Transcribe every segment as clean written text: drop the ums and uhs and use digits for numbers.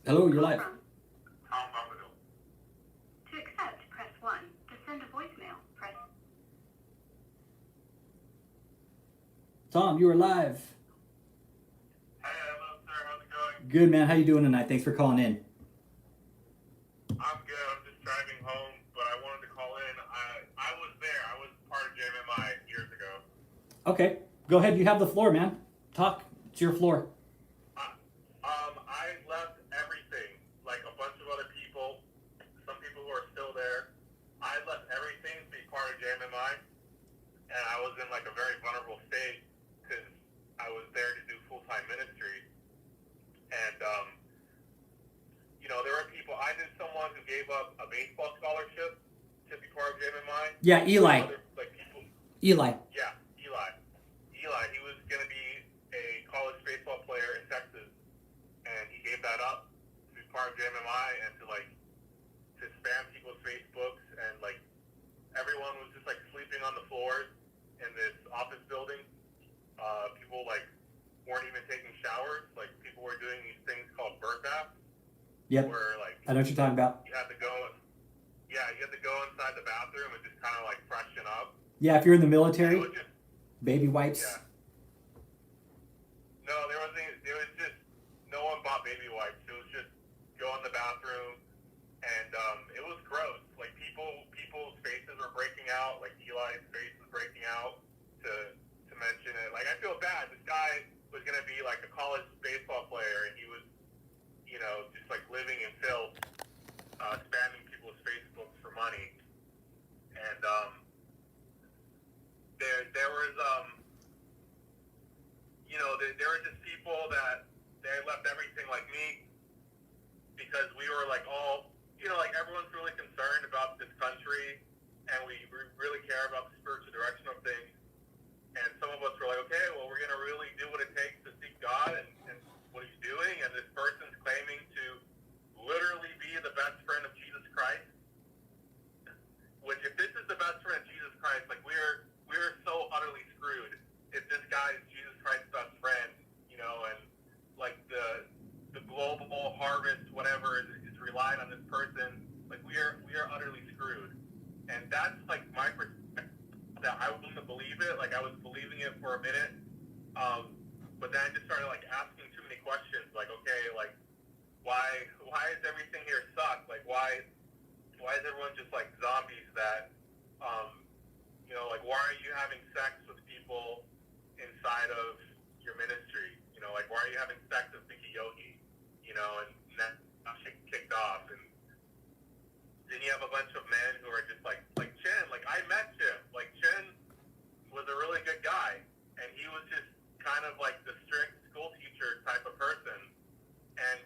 Hello, you're live. To accept, press 1. To send a voicemail, press... Tom, you are live. Hey, hello, sir. How's it going? Good, man. How you doing tonight? Thanks for calling in. I'm good. I'm just driving home, but I wanted to call in. I was there. I was part of JMMI years ago. Okay, go ahead. You have the floor, man. Talk. It's your floor. I left everything, like a bunch of other people, some people who are still there. I left everything to be part of JMMI, and I was in like a very vulnerable state because I was there to do full-time ministry. And, there were people. I knew someone who gave up a baseball scholarship to be part of JMMI. Yeah, Eli. Like people. Eli. Yeah, Eli. He was going to be a college baseball player in Texas, and he gave that up to be part of JMMI and to spam people's Facebooks, and everyone was just sleeping on the floors in this office building. People weren't even taking showers. Like people were doing these things called bird baths. Yep. Where I know what you're talking about. you had to go. Yeah, you had to go inside the bathroom and just kind of freshen up. Yeah, if you're in the military, Just, baby wipes. yeah. No, there was just no one bought baby wipes. It was just go in the bathroom, and it was gross. Like people's faces were breaking out. Like Eli's face was breaking out. To mention it, I feel bad. This guy was gonna be a college baseball player, and he was, just living in filth, spamming people's Facebooks for money, and there was there were just people that they left everything like me because we were all, everyone's really concerned about this country, and we really care about the spiritual direction of things. And some of us were like, okay, well, we're going to really do what it takes to seek God and what he's doing. And this person's claiming to literally be the best friend of Jesus Christ. Which, if this is the best friend of Jesus Christ, we're so utterly screwed. If this guy is Jesus Christ's best friend, and the global harvest, whatever, is relying on this person, we are utterly screwed. And that's my perspective. That I wouldn't believe it. I was believing it for a minute, but then I just started asking too many questions. Okay, why is everything here suck? Why is everyone just zombies? That why are you having sex with people inside of your ministry? Why are you having sex with Vicky Yogi? And that kicked off, and then you have a bunch of men who are just like Chin. I met Chin. Chin was a really good guy, and he was just kind of the strict school teacher type of person. And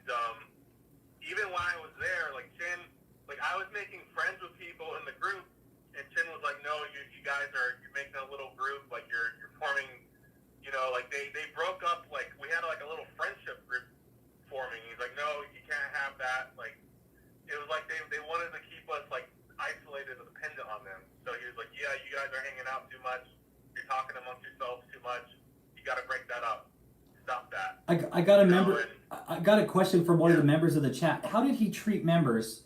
even when I was there, Chin, I was making friends with people in the group, and Chin was like, "No, you guys you're making a little group. You're forming, they broke up. We had a little friendship group forming. He's like, no, you can't have that. It was they wanted to keep us isolated and dependent on them. So he was like, yeah, you guys are hanging out too much. You're talking amongst yourselves too much. You got to break that up. Stop that." I got a member. I got a question from one of the members of the chat. How did he treat members?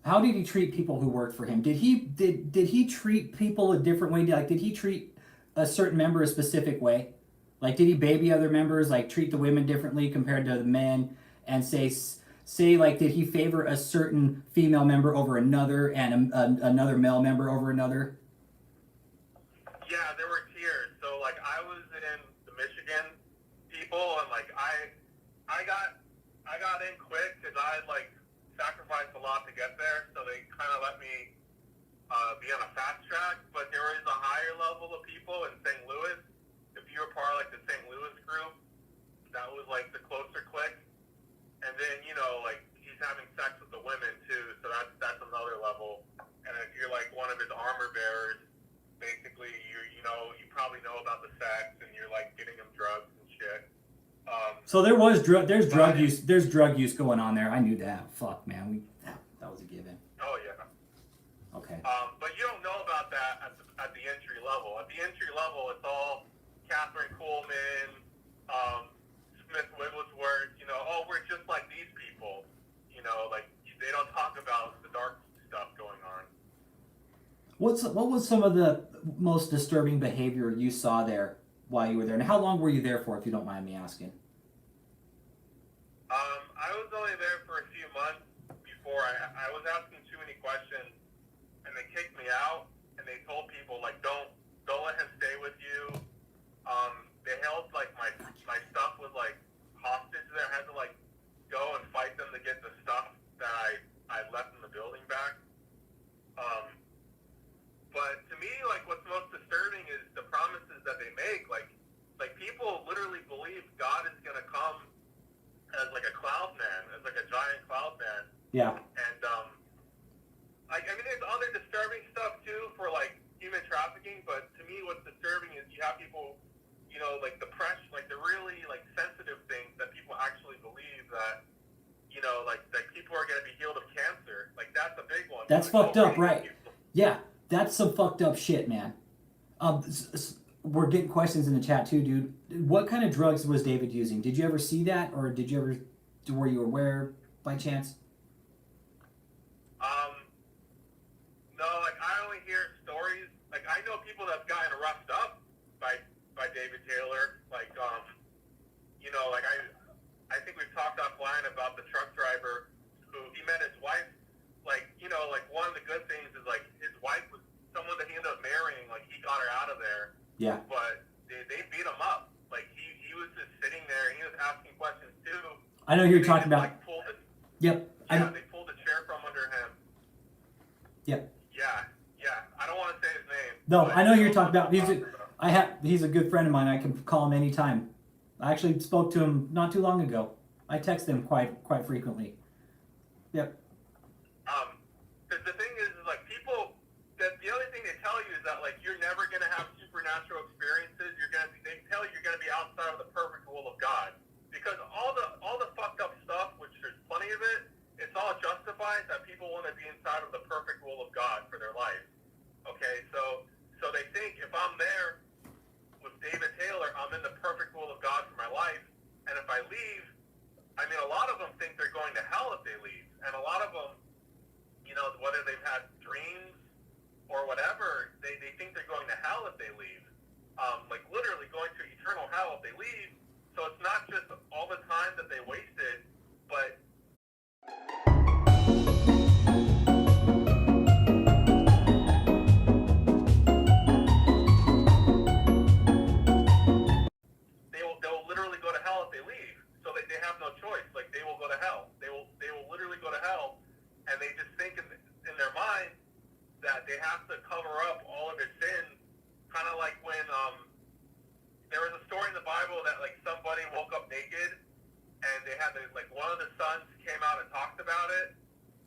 How did he treat people who worked for him? Did he treat people a different way? Did he treat a certain member a specific way? Did he baby other members? Treat the women differently compared to the men? And say did he favor a certain female member over another and another male member over another? Yeah, there were tiers. So I was in the Michigan people, and I got in quick because I had sacrificed a lot to get there. So they kind of let me be on a fast track. But there is a higher level of people in St. Louis. If you were part of the St. Louis group, that was the closer clique. And then he's having sex with the women too, so that's another level. And if you're one of his armor bearers, basically you probably know about the sex, and you're getting him drugs and shit. So there's drug use. There's drug use going on there. I knew that. Fuck, man. That was a given. Oh yeah. Okay. But you don't know about that at the entry level. At the entry level, it's all Catherine Coleman, Smith Wigglesworth. Oh, we're just like these people. What was some of the most disturbing behavior you saw there while you were there, and how long were you there for, if you don't mind me asking? I was only there for a few months before I was asking too many questions, and they kicked me out, and they told people like don't let him stay with you. They held like my stuff was like hostage there. I had to like go and fight them to get the stuff that I left in the building back. But to me, like what's most disturbing is the promises that they make. Like people literally believe God is gonna come as like a cloud man, as like a giant cloud man. Yeah. And I mean, there's other disturbing stuff too for like human trafficking. But to me, what's disturbing is you have people, you know, like depression, like the really like sensitive things that people actually believe that, you know, like that people are gonna be healed of cancer. Like that's a big one. That's like, fucked up, right? People. Yeah, that's some fucked up shit, man. We're getting questions in the chat too, dude. What kind of drugs was David using? Did you ever see that, or were you aware by chance? No, like I only hear stories. Like I know people that've gotten roughed up by David Taylor. Like you know, like I think we've talked offline about the truck driver who he met his wife. Like, you know, like one of the good things is like his wife was someone that he ended up marrying. Like he got her out of there. Yeah. But they beat him up. Like he was just sitting there and he was asking questions too. I know you're They talking just, about. like, pulled it. Yep. Yeah, they pulled a chair from under him. Yep. Yeah. I don't want to say his name. No, but I know you're you talking about. about. He's a good friend of mine. I can call him anytime. I actually spoke to him not too long ago. I text him quite frequently. Yep. Because the thing is like people. That the other thing they tell you is that like you're never gonna have supernatural experiences. They tell you you're gonna be outside of the perfect will of God. Because all the fucked up stuff, which there's plenty of it, it's all justified that people want to be inside of the perfect will of God for their life. Okay, so they think if I'm there with David Taylor, I'm in the perfect will of God for my life, and if I leave, I mean, a lot of them think they're going to hell if they leave, and a lot of them, you know, whether they've had dreams or whatever, they think they're going to hell if they leave, like literally going to eternal hell if they leave. So it's not just all the time that they wasted, but they'll literally go to hell if they leave. So they have no choice. Like they will go to hell. They will literally go to hell, and they just think in their mind that they have to cover up all of their sins. Kind of like when there was a story in the Bible that like somebody woke up naked, and they had like one of the sons came out and talked about it,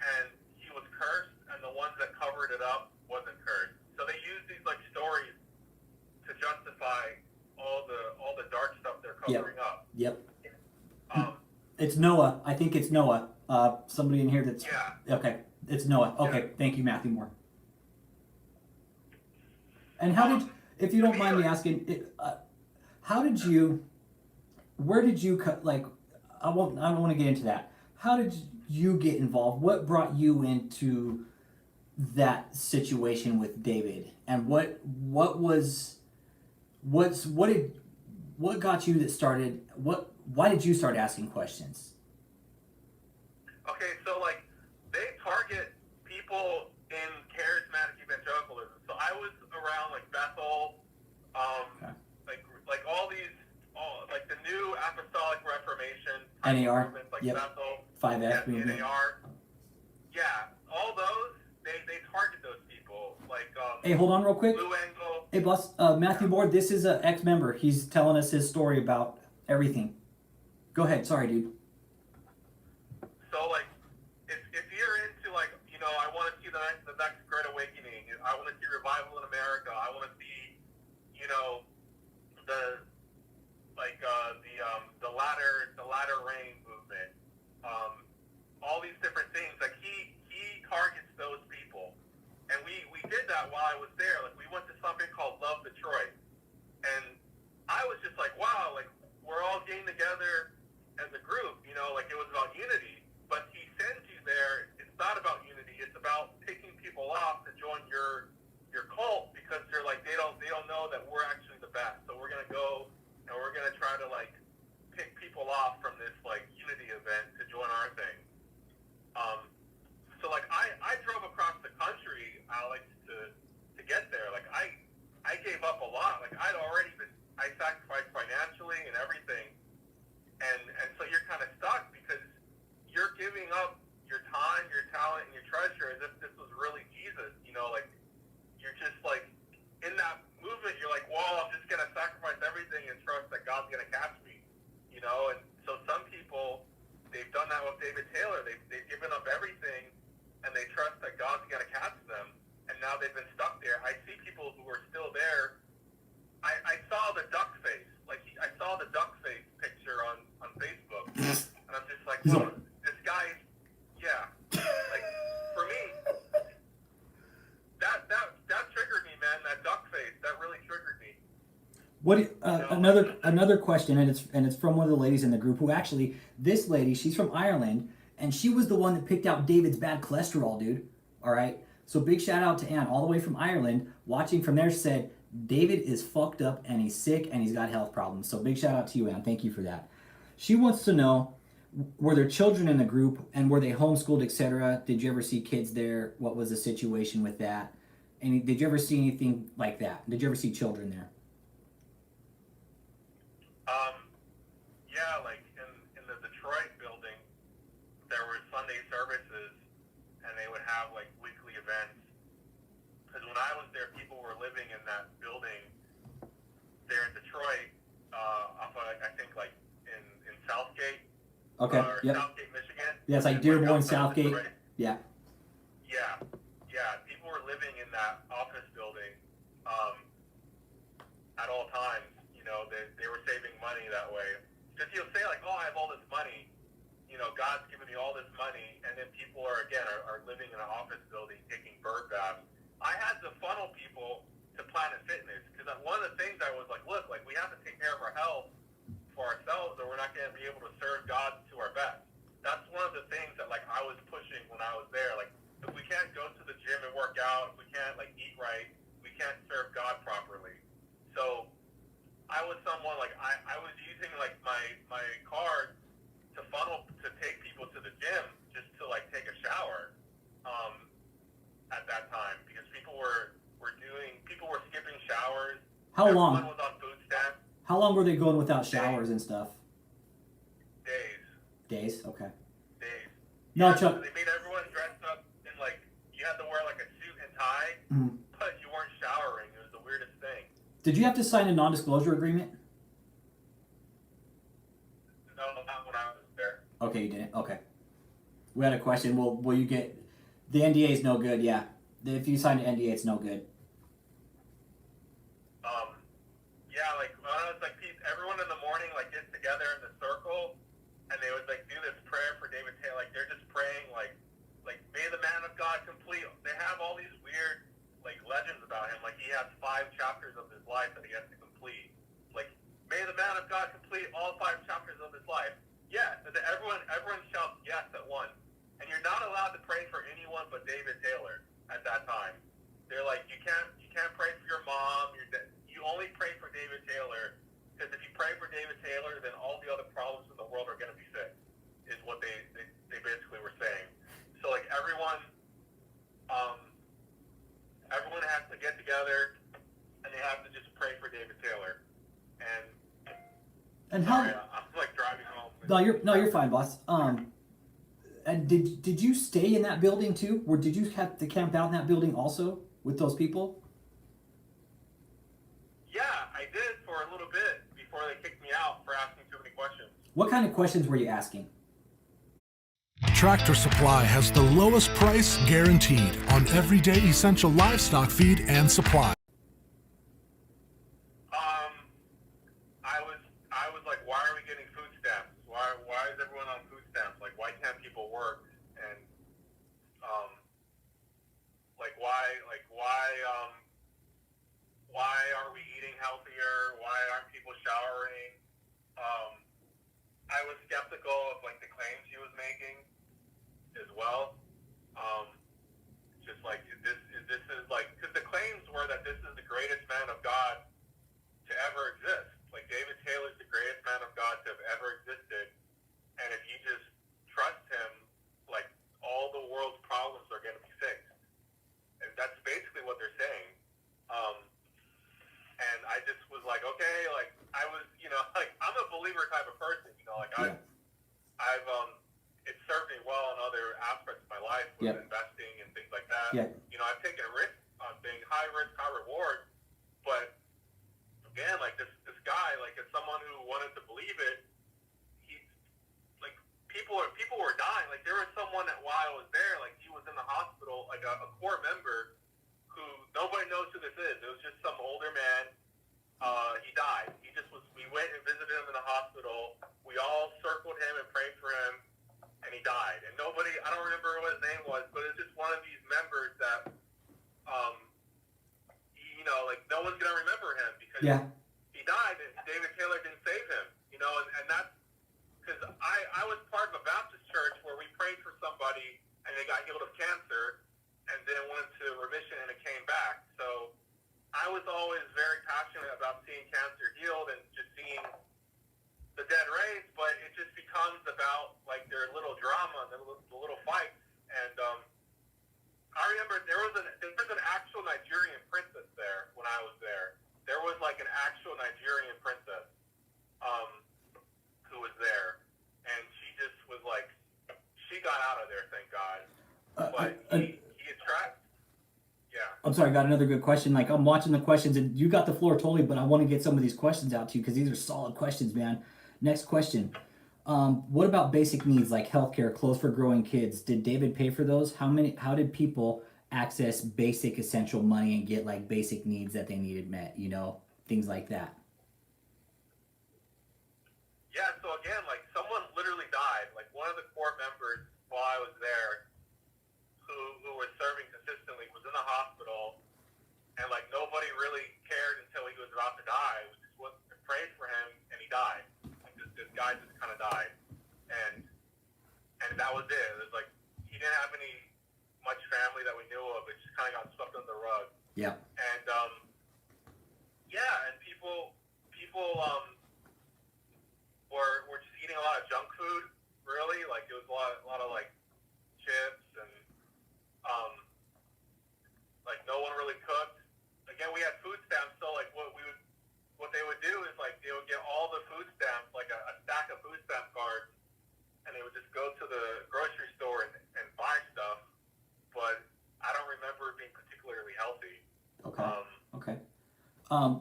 and he was cursed, and the ones that covered it up wasn't cursed. So they use these like stories to justify all the dark stuff they're covering up. Yep. It's Noah. I think it's Noah. Somebody in here that's. Yeah. Okay. It's Noah. Okay. Yeah. Thank you, Matthew Moore. And how did, if you don't mind me asking, how did you, where did you cut, like, I don't want to get into that. How did you get involved? What brought you into that situation with David? And what got you that started, why did you start asking questions? Okay, so like they target people in charismatic evangelicalism. So I was around like Bethel, like all these, like the new apostolic reformation, NAR, like yep. Bethel, 5F movement. NAR, yeah, all those they target those people. Like Hey, hold on real quick. Blue Angle. Hey, boss, Matthew Moore, this is an ex-member. He's telling us his story about everything. Go ahead. Sorry, dude. So like, if you're into like, you know, I want to see the next Great Awakening. I want to see revival in America. I want to see, you know, the latter rain movement. All these different things. Like he targets those people, and we did that while I was there. Like we went to something called Love Detroit, and I was just like, wow, like we're all getting together as a group. You know, like it was about unity. But he David Taylor. They've given up everything, and they trust that God's going to catch them, and now they've been stuck there. I see people who are still there. I saw the duck face. I saw the duck face picture on Facebook, and I'm just like, well, this guy, yeah. Like, for me, that triggered me, man. That duck face, that really triggered me. What another question, and it's from one of the ladies in the group who actually, this lady, she's from Ireland, and she was the one that picked out David's bad cholesterol, dude. All right, so big shout out to Ann, all the way from Ireland, watching from there. Said David is fucked up and he's sick and he's got health problems. So big shout out to you, Ann. Thank you for that. She wants to know, were there children in the group and were they homeschooled, etc.? Did you ever see kids there? What was the situation with that? And did you ever see anything like that? Did you ever see children there? Yeah, like in the Detroit building, there were Sunday services, and they would have like weekly events. Because when I was there, people were living in that building there in Detroit, off of, I think like in Southgate. Okay. Yep. Southgate, Michigan. Yeah, it's like Dearborn, Southgate. Yeah. Yeah. People were living in that office building at all times. You know, they were saving money that way. Because he'll say like, oh, I have all this money. You know, God's given me all this money, and then people are living in an office building taking bird baths. I had to funnel people to Planet Fitness because one of the things I was like, look, like we have to take care of our health for ourselves, or we're not going to be able to serve God to our best. That's one of the things that like I was pushing when I was there. Like, if we can't go to the gym and work out, if we can't like eat right, we can't serve God properly. So I was someone like I was using like my card to funnel to take people to the gym just to like take a shower at that time because people were skipping showers. How long? Everyone was on food stamps. How long were they going without showers and stuff? Days. Okay. Days. No, yeah, Chuck. They made everyone dressed up in like you had to wear like a suit and tie, but you weren't showering. It was the weirdest thing. Did you have to sign a non-disclosure agreement? No, not when I was there. Okay, you didn't. Okay. We had a question. Will you get the NDA is no good? Yeah. If you sign an NDA, it's no good. Yeah, like when I was like everyone in the morning like gets together in the circle, and they would like do this prayer for David Taylor. Like they're just praying like may the man of God complete. They have all these weird like legends about him. Like he has 5 chapters of his life that he has to complete. Like may the man of God complete all 5 chapters of his life. Yeah, and then everyone shouts yes at once. And you're not allowed to pray for anyone but David Taylor at that time. They're like you can't pray for your mom. You only pray for David Taylor because if you pray for David Taylor, then all the other problems in the world are going to be fixed. Is what they basically were saying. So like everyone has to get together and they have to just pray for David Taylor. And how? sorry, I'm like driving home. You're fine, boss. And did you stay in that building too? Or did you have to camp out in that building also with those people? Yeah, I did for a little bit before they kicked me out for asking too many questions. What kind of questions were you asking? Tractor Supply has the lowest price guaranteed on everyday essential livestock feed and supply. I was like, why are we getting food stamps? Why is everyone on food stamps? Like, why can't people work? And why are we eating healthier? Why aren't people showering? I was skeptical of like the claims he was making as well. Just like this is like because the claims were that this is the greatest man of God to ever exist. Like David Taylor is the greatest man of God to have ever existed, and if you just trust him, like all the world's problems are going to be fixed. And that's basically what they're saying. And I just was like, okay, like I was, like I'm a believer type of person, like Yeah. I've it served me well in other aspects of my life with Yep. investing and things like that. Yeah. I've taken a risk on things, high risk, high reward, but again, like this guy, like as someone who wanted to believe it, he like people were dying. Like there was someone that while I was there, like he was in the hospital, like a core member who nobody knows who this is. It was just some older man. He died. He just was. We went and visited him in the hospital. We all circled him and prayed for him, and he died. And nobody, I don't remember what his name was, but it's just one of these members that, you know, like no one's gonna remember him because he died and David Taylor didn't save him. You know, and that's because I was part of a Baptist church where we prayed for somebody and they got healed of cancer, and then went into remission and it came back. So I was always very passionate about seeing cancer healed and just seeing the dead raised, but it just becomes about like their little drama, the little fights. And I remember there was an actual Nigerian princess there when I was there. There was like an actual Nigerian princess who was there, and she just was like, she got out of there, thank God. But he attracts. Yeah. I'm sorry, I got another good question. Like, I'm watching the questions, and you got the floor totally, but I want to get some of these questions out to you because these are solid questions, man. Next question. What about basic needs like healthcare, clothes for growing kids? Did David pay for those? How did people access basic essential money and get like basic needs that they needed met? You know, things like that. Yeah, so again, like someone literally died. Like one of the core members while I was there who was serving consistently was in the hospital, and like nobody really cared until he was about to die. We just went and prayed for him, and he died. Like this guy just kind of died, and that was it. It was like he didn't have much family that we knew of. It just kind of got swept under the rug. Yeah. And yeah, and people were just eating a lot of junk food. Really, like it was a lot of like chips and like no one really cooked. Again, we had food stamps, so like what they would do is like they would get all the food stamps, like a stack of food stamp cards, and they would just go to the grocery store and buy stuff. But I don't remember it being particularly healthy. Okay. Okay.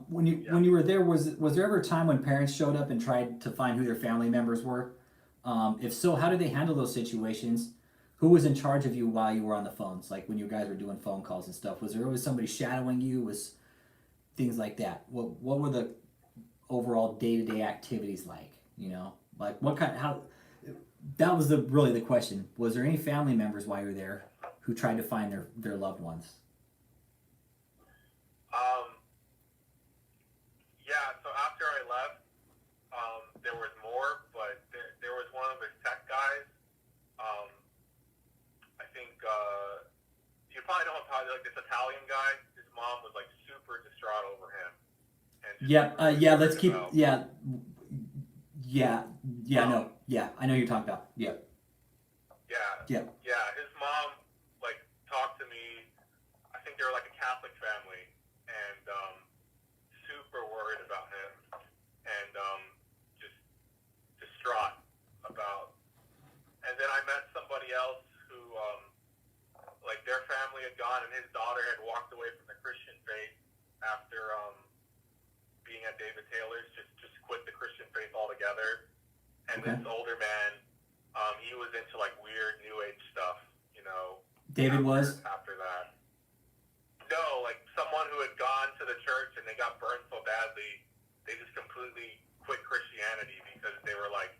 When you were there, was there ever a time when parents showed up and tried to find who their family members were? If so, how did they handle those situations? Who was in charge of you while you were on the phones? Like when you guys were doing phone calls and stuff, was there always somebody shadowing you? Was things like that? What were the overall day-to-day activities like? You know, like that was really the question. Was there any family members while you were there who tried to find their loved ones? Yeah, so after I left, there was more, but there was one of his tech guys. I think you probably know him, probably like this Italian guy. His mom was like super distraught over him. And Let's keep. I know you're talking about. Yeah. His mom like talked to me. I think they were like a Catholic family, and super worried about him, and just distraught about. And then I met somebody else who, like their family had gone, and his daughter had walked away from the Christian faith after being at David Taylor's, just quit the Christian faith altogether. And Okay. this older man, he was into like weird New Age stuff, you know. David was? After that. No, like someone who had gone to the church and they got burned so badly, they just completely quit Christianity because they were like,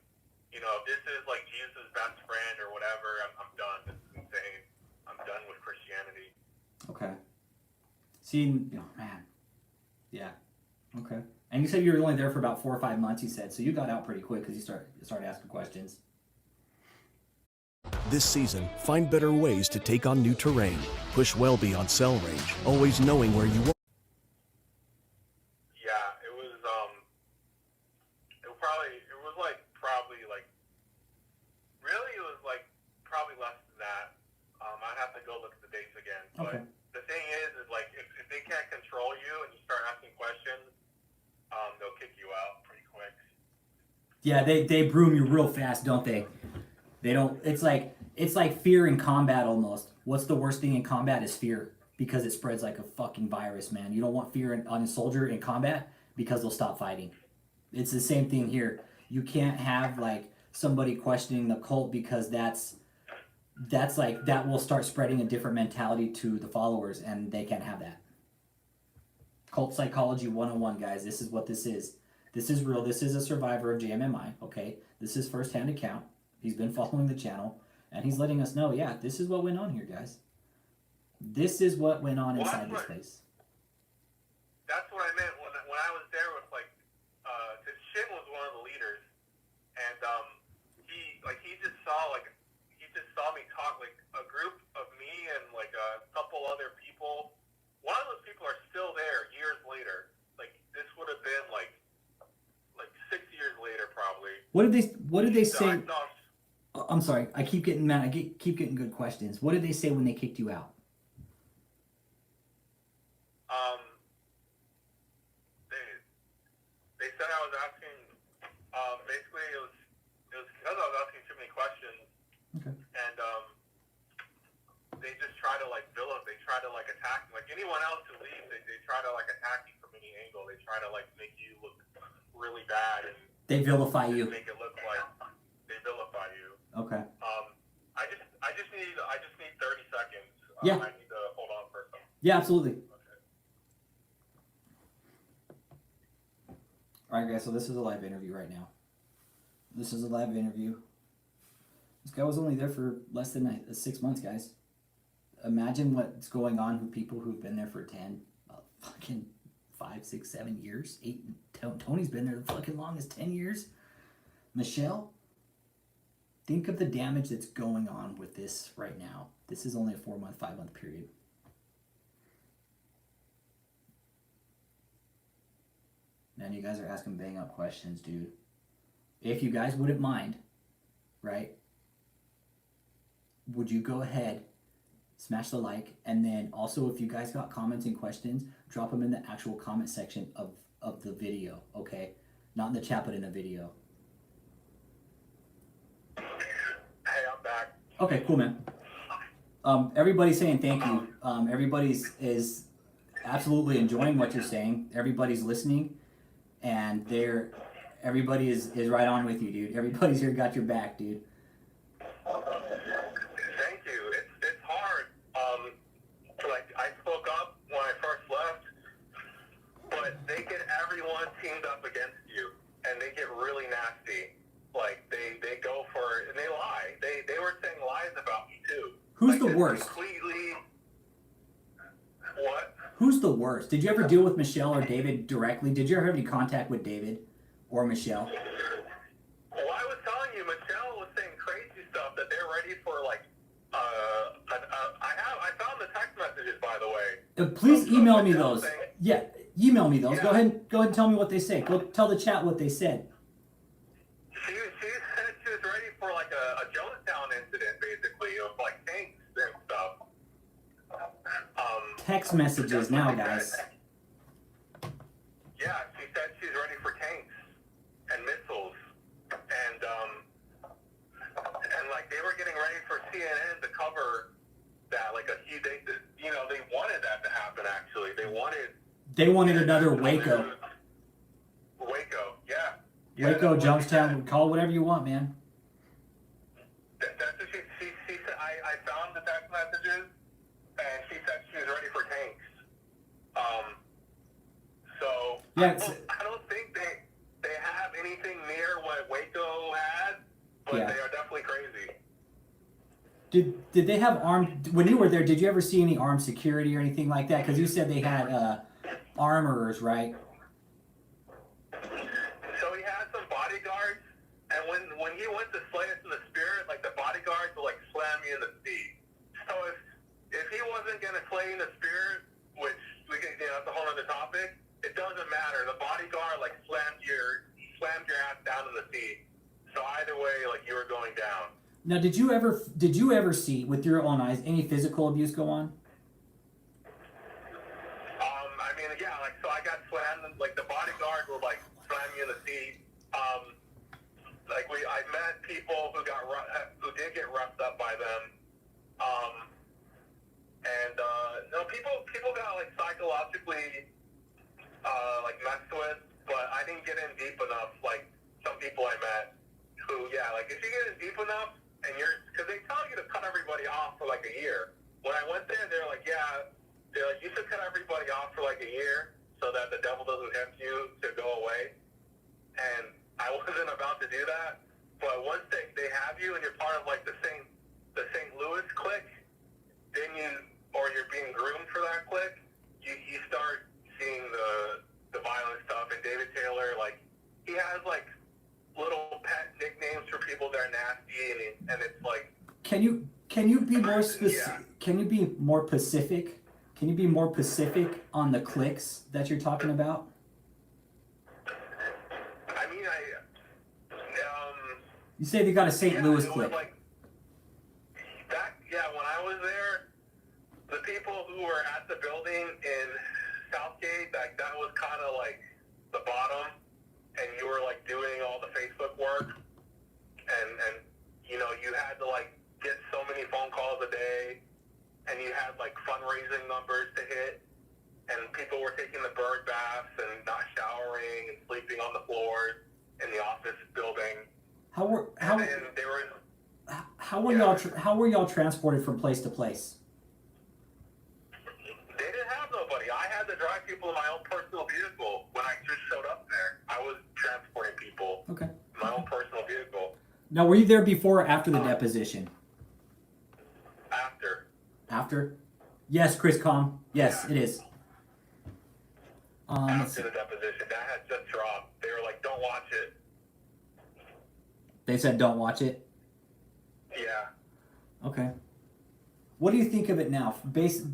you know, if this is like Jesus' best friend or whatever, I'm done. This is insane. I'm done with Christianity. Okay. See, man. Yeah. Okay. And you said you were only there for about 4 or 5 months, you said, so you got out pretty quick because you started asking questions. This season, find better ways to take on new terrain. Push well beyond cell range, always knowing where you want. Yeah, it was probably less than that. I'd have to go look at the dates again. But Okay. the thing is like if they can't control you and you start asking questions, they'll kick you out pretty quick. Yeah, they broom you real fast, don't they? They don't. It's like fear in combat almost. What's the worst thing in combat is fear, because it spreads like a fucking virus, man. You don't want fear on a soldier in combat because they'll stop fighting. It's the same thing here. You can't have like somebody questioning the cult because that's like that will start spreading a different mentality to the followers, and they can't have that. Cult psychology 101, guys. This is what this is. This is real. This is a survivor of JMMI. Okay, this is first-hand account. He's been following the channel, and he's letting us know, yeah, this is what went on here, guys. This is what went on inside this place. That's what I meant when I was there with because Shin was one of the leaders, and he just saw me talk, like a group of me and like a couple other people. One of those people are still there years later. Like this would have been like 6 years later probably. What did they say? I'm sorry, I keep getting mad. Keep getting good questions. What did they say when they kicked you out? They said I was asking. Basically, it was because I was asking too many questions. Okay. And they just try to like they try to like attack me. Like anyone else who leaves, they try to like attack you from any angle. They try to like make you look really bad and they vilify you. Make it look like they vilify you. Okay. I just need 30 seconds. Yeah. I need to hold on for a second. Yeah, absolutely. Okay. All right, guys. So this is a live interview right now. This is a live interview. This guy was only there for less than 6 months, guys. Imagine what's going on with people who've been there for 5, 6, 7 years. 8. Tony's been there the fucking longest, 10 years. Michelle, think of the damage that's going on with this right now. This is only a 4-month, 5-month period. Man, you guys are asking bang up questions, dude. If you guys wouldn't mind, right? Would you go ahead, smash the like, and then also if you guys got comments and questions, drop them in the actual comment section of the video, okay? Not in the chat, but in the video. Hey, I'm back. Okay, cool, man. Everybody's saying thank you. Everybody's is absolutely enjoying what you're saying. Everybody's listening, and everybody is right on with you, dude. Everybody's here got your back, dude. Thank you. It's hard. Like I spoke up when I first left, but they get everyone teamed up against you, and they get really nasty. Like they go for and they lie. They were saying lies about me too. Who's like, the worst? Completely. What? Who's the worst? Did you ever deal with Michelle or David directly? Did you ever have any contact with David or Michelle? Well, I was telling you, Michelle was saying crazy stuff that they're ready for, like, I found the text messages, by the way. Please email me those. Saying, Yeah, email me those. Yeah. Go ahead and tell me what they say. Go tell the chat what they said. She said she was ready for, like, a Jonestown incident, basically, of, like, tanks and stuff. Text messages now, guys. Yeah, she said she's ready for tanks and missiles, and like they were getting ready for CNN to cover that. Like they wanted that to happen. Actually, they wanted another Waco. Waco, yeah. Waco, Jonestown, call it whatever you want, man. That's what she said. I found the text messages, and she said she was ready for tanks. So Yeah, I don't think they have anything near what Waco had, but Yeah. they are definitely crazy. Did they have armed, when you were there, did you ever see any armed security or anything like that? Because you said they had armorers, right? So he had some bodyguards, and when he went to slay us in the spirit, like the bodyguards would like slam me in the feet. So if he wasn't gonna slay in the spirit, which we can, that's a whole other topic, it doesn't matter. The bodyguard like slammed your ass down in the feet. So either way, like you were going down. Now, did you ever see with your own eyes any physical abuse go on? I mean, yeah, like so I got slammed, and like the bodyguard would like slam me in the seat. Like I met people who did get roughed up by them. And no, people got like psychologically like messed with, but I didn't get in deep enough. Like some people I met who, yeah, like you should cut everybody off for like a year so that the devil doesn't tempt you to go away. And I wasn't about to do that, but once they have you and you're part of like the St. Louis clique, then you're being groomed for that clique, you start seeing the violent stuff. And David Taylor, like, he has like little pet nicknames for people that are nasty, and it's like. Can you be more specific? Yeah. Can you be more specific? Can you be more specific on the cliques that you're talking about? I mean, You say they got a St. Louis it was clique. like when I was there, the people who were at the building in Southgate, that was kind of like the bottom, and you were like doing all the Facebook work, and you know, you had to like get so many phone calls a day, and you had like fundraising numbers to hit, and people were taking the bird baths and not showering and sleeping on the floors in the office building. How were y'all transported from place to place? They didn't have nobody. I had to drive people in my own personal vehicle when I just showed up there. I was transporting people Okay. in my own personal vehicle. Now, were you there before or after the deposition? After. After? Yes, Chris Com. Yes, Yeah. it is. After the deposition. That had just dropped. They were like, don't watch it. They said don't watch it? Yeah. Okay. What do you think of it now? Based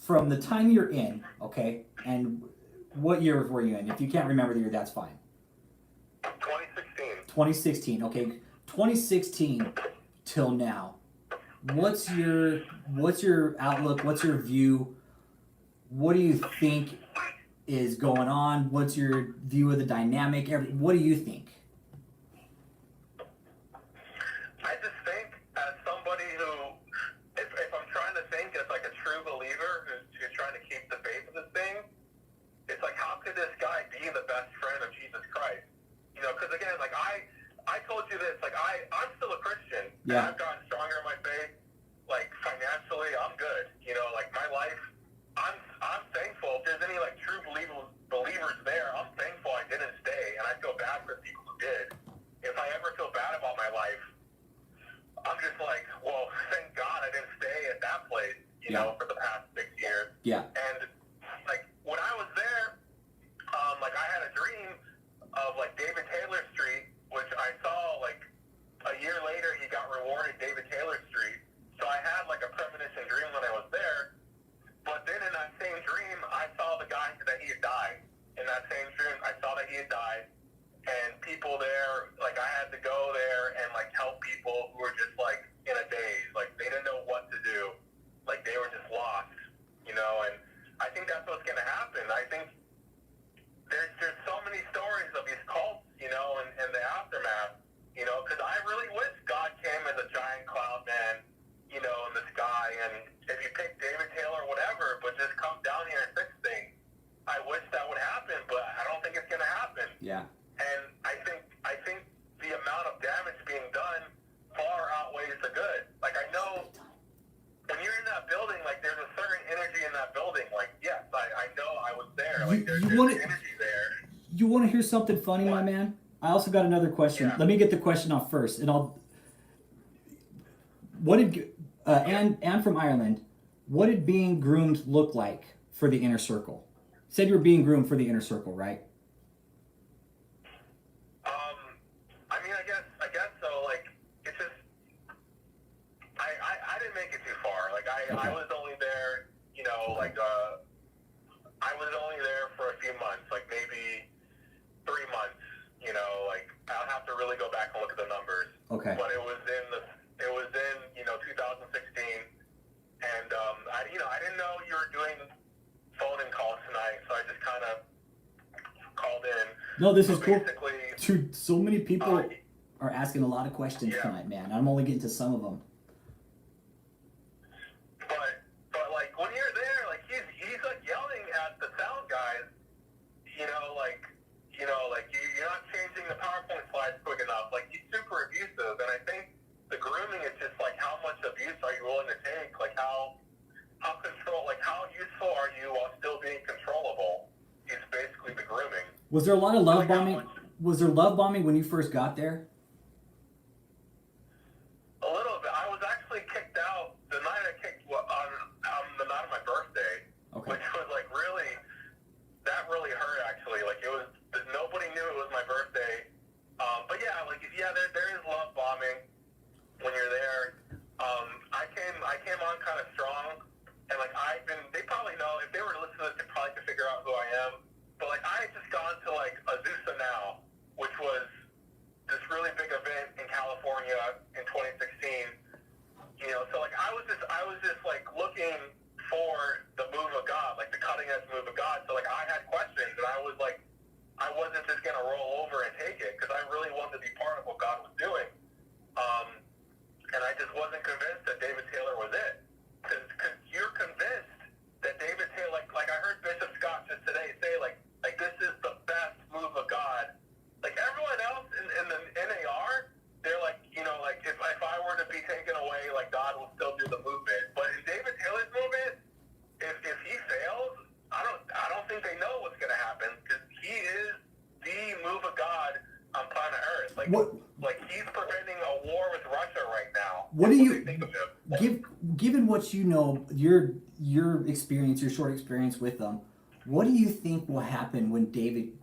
from the time you're in, okay, and what year were you in? If you can't remember the year, that's fine. 2016. 2016, okay. 2016 till now. What's your outlook? What's your view? What do you think is going on? What's your view of the dynamic? What do you think? I just think, as somebody who, if I'm trying to think as like a true believer who's trying to keep the faith of this thing, it's like, how could this guy be the best friend of Jesus Christ? You know, because again, like I told you this, like I'm still a Christian. Yeah. And I've gotten stronger in my faith. Like financially, I'm good. You know, like my life, I'm thankful. If there's any like true believers there, I'm thankful I didn't stay, and I feel bad for people who did. If I ever feel bad about my life, I'm just like, well, thank God I didn't stay at that place, you know, for the past 6 years. Yeah. And like when I was there, like I had a dream of like David Taylor Street, which I saw like a year later he got rewarded David Taylor Street. So I had like a premonition dream when I was there. But then in that same dream, I saw the guy that he had died. In that same dream, I saw that he had died. And people there, like I had to go there and like help people who were just like in a daze. Like they didn't know what to do. Like they were just lost, you know. And I think that's what's going to happen. I think there's so many stories of these cults, you know, and the aftermath, you know, because I really wish God came as a giant cloud man, you know, in the sky. And if you pick David Taylor or whatever, but just come down here and fix things. I wish that would happen, but I don't think it's going to happen. Yeah. And I think the amount of damage being done far outweighs the good. Like I know when you're in that building, like there's a certain energy in that building. Like yes, I know I was there. Like there's energy there. You want to hear something funny, my man? I also got another question. Yeah. Let me get the question off first, and what did Anne from Ireland? What did being groomed look like for the inner circle? Said you were being groomed for the inner circle, right? I mean, I guess so. Like it's just I didn't make it too far. Like I was only there, you know, like I was only there for a few months, like maybe 3 months. You know, like I'll have to really go back and look at the numbers. Okay. But it was in 2016, and I didn't know you were doing phone-in calls tonight, so I just kind of called in. No, this is cool. Basically, Dude, so many people are asking a lot of questions Yeah. tonight, man. I'm only getting to some of them. but like when you're there, like he's like yelling at the sound guys, you know, like you're not changing the PowerPoint slides quick enough. Like he's super abusive, and I think the grooming is just like how much abuse are you willing to take? Like how useful are you while still being controllable? It's basically the grooming. Was there a lot of love Like how bombing? much- Was there love bombing when you first got there? A little bit. I was actually kicked out the night I kicked on the night of my birthday, Okay. which was like really, that really hurt actually. Like it was, nobody knew it was my birthday. But yeah, like there is love bombing when you're there. I came on kind of strong, and like they probably know if they were to listen to this, they probably could figure out who I am. But like I had just gone to like Azusa Now, which was this really big event in California in 2016. You know, so like I was just like looking for the move of God, like the cutting edge move of God. So like I had questions, and I was like, I wasn't just gonna roll over and take it because I really wanted to be part of what God was doing. And I just wasn't convinced that David Taylor was it. Because you're convinced that David Taylor, like I heard Bishop Scott just today say, like this is the best move of God. Like everyone else in the NAR, they're like, you know, like if I were to be taken away, like God will still do the movement. But in David Taylor's movement, if he fails, I don't think they know what's gonna happen because he is the move of God on planet Earth. Like What- like he's preventing a war with Russia right now. What do That's you they think of him. given what you know, your experience, your short experience with them? What do you think will happen when David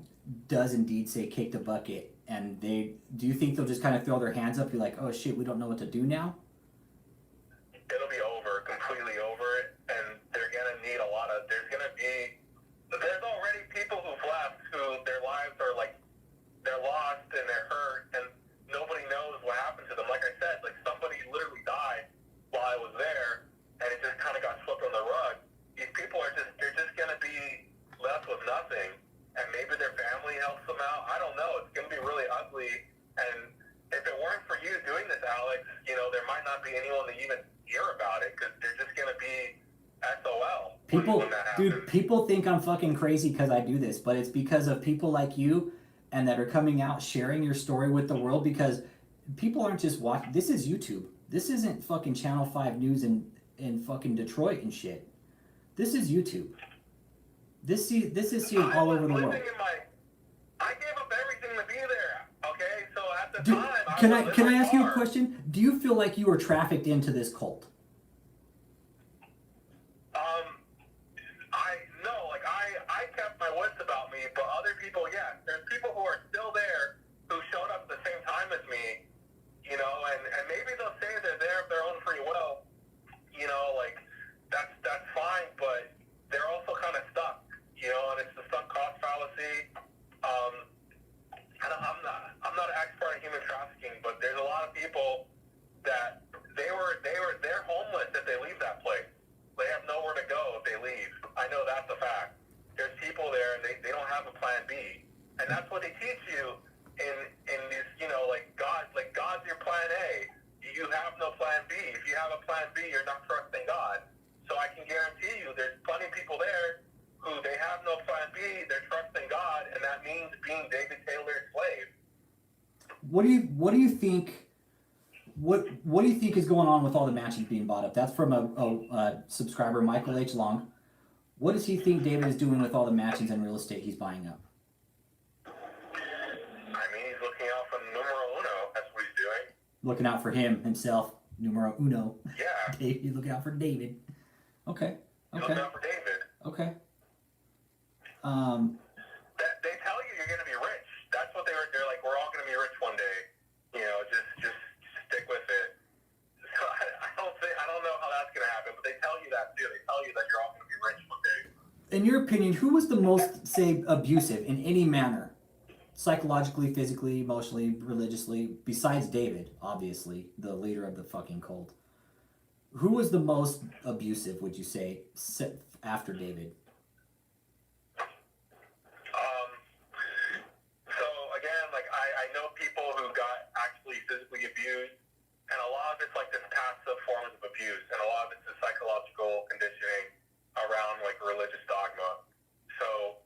does indeed say kick the bucket? And do you think they'll just kind of throw their hands up? You're like, oh shit, we don't know what to do now. It'll be over, completely over it, and they're gonna need a lot of. There's already people who've left who their lives are like they're lost and they're hurt and nobody knows what happened to them. Like I said, like somebody literally died while I was there, and it just kind of got swept on the rug. These people they're just gonna be left with nothing, and maybe their family helps them out. I don't know. It's gonna be really ugly, and if it weren't for you doing this, Alex, you know, there might not be anyone to even hear about it because they're just gonna be SOL. People, when that dude, happens. people think I'm fucking crazy because I do this, but it's because of people like you and that are coming out sharing your story with the world because people aren't just watching. This is YouTube. This isn't fucking Channel 5 News in fucking Detroit and shit. This is YouTube. This is seen all over the world. I gave up everything to be there. Okay, so at the Do, time, can was I in can my I ask you a car. question? Do you feel like you were trafficked into this cult? I kept my wits about me, but other people, yes. There's people who are still there who showed up at the same time as me, you know, and maybe they'll say they're there of their own free will, you know, like that's fine, but they're also kind of stuck, you know, and it's the sunk cost fallacy. I'm not an expert in human trafficking, but there's a lot of people that they're homeless if they leave that place. They have nowhere to go if they leave. I know that's a fact. There's people there and they don't have a plan B. And that's what they teach you in this, you know, like God's your plan A. You have no plan B. If you have a plan B, you're not trusting God. So I can guarantee you there's plenty of people there who they have no plan B, they're trusting God, and that means being David Taylor's slave. What do you think? What do you think is going on with all the mansions being bought up? That's from a subscriber, Michael H. Long. What does he think David is doing with all the mansions and real estate he's buying up? I mean, he's looking out for numero uno. That's what he's doing. Looking out for himself, numero uno. Yeah. He's looking out for David. Okay. He's Okay. looking out for David. Okay. They tell you you're going to be rich. That's what they're like, we're all going to be rich one day. You know, just stick with it. So I don't know how that's going to happen, but they tell you that too. They tell you that you're all going to be rich one day. In your opinion, who was the most, say, abusive in any manner? Psychologically, physically, emotionally, religiously, besides David, obviously, the leader of the fucking cult. Who was the most abusive, would you say, after David? So again, like I know people who got actually physically abused, and a lot of it's like this passive forms of abuse, and a lot of it's the psychological conditioning around like religious dogma. So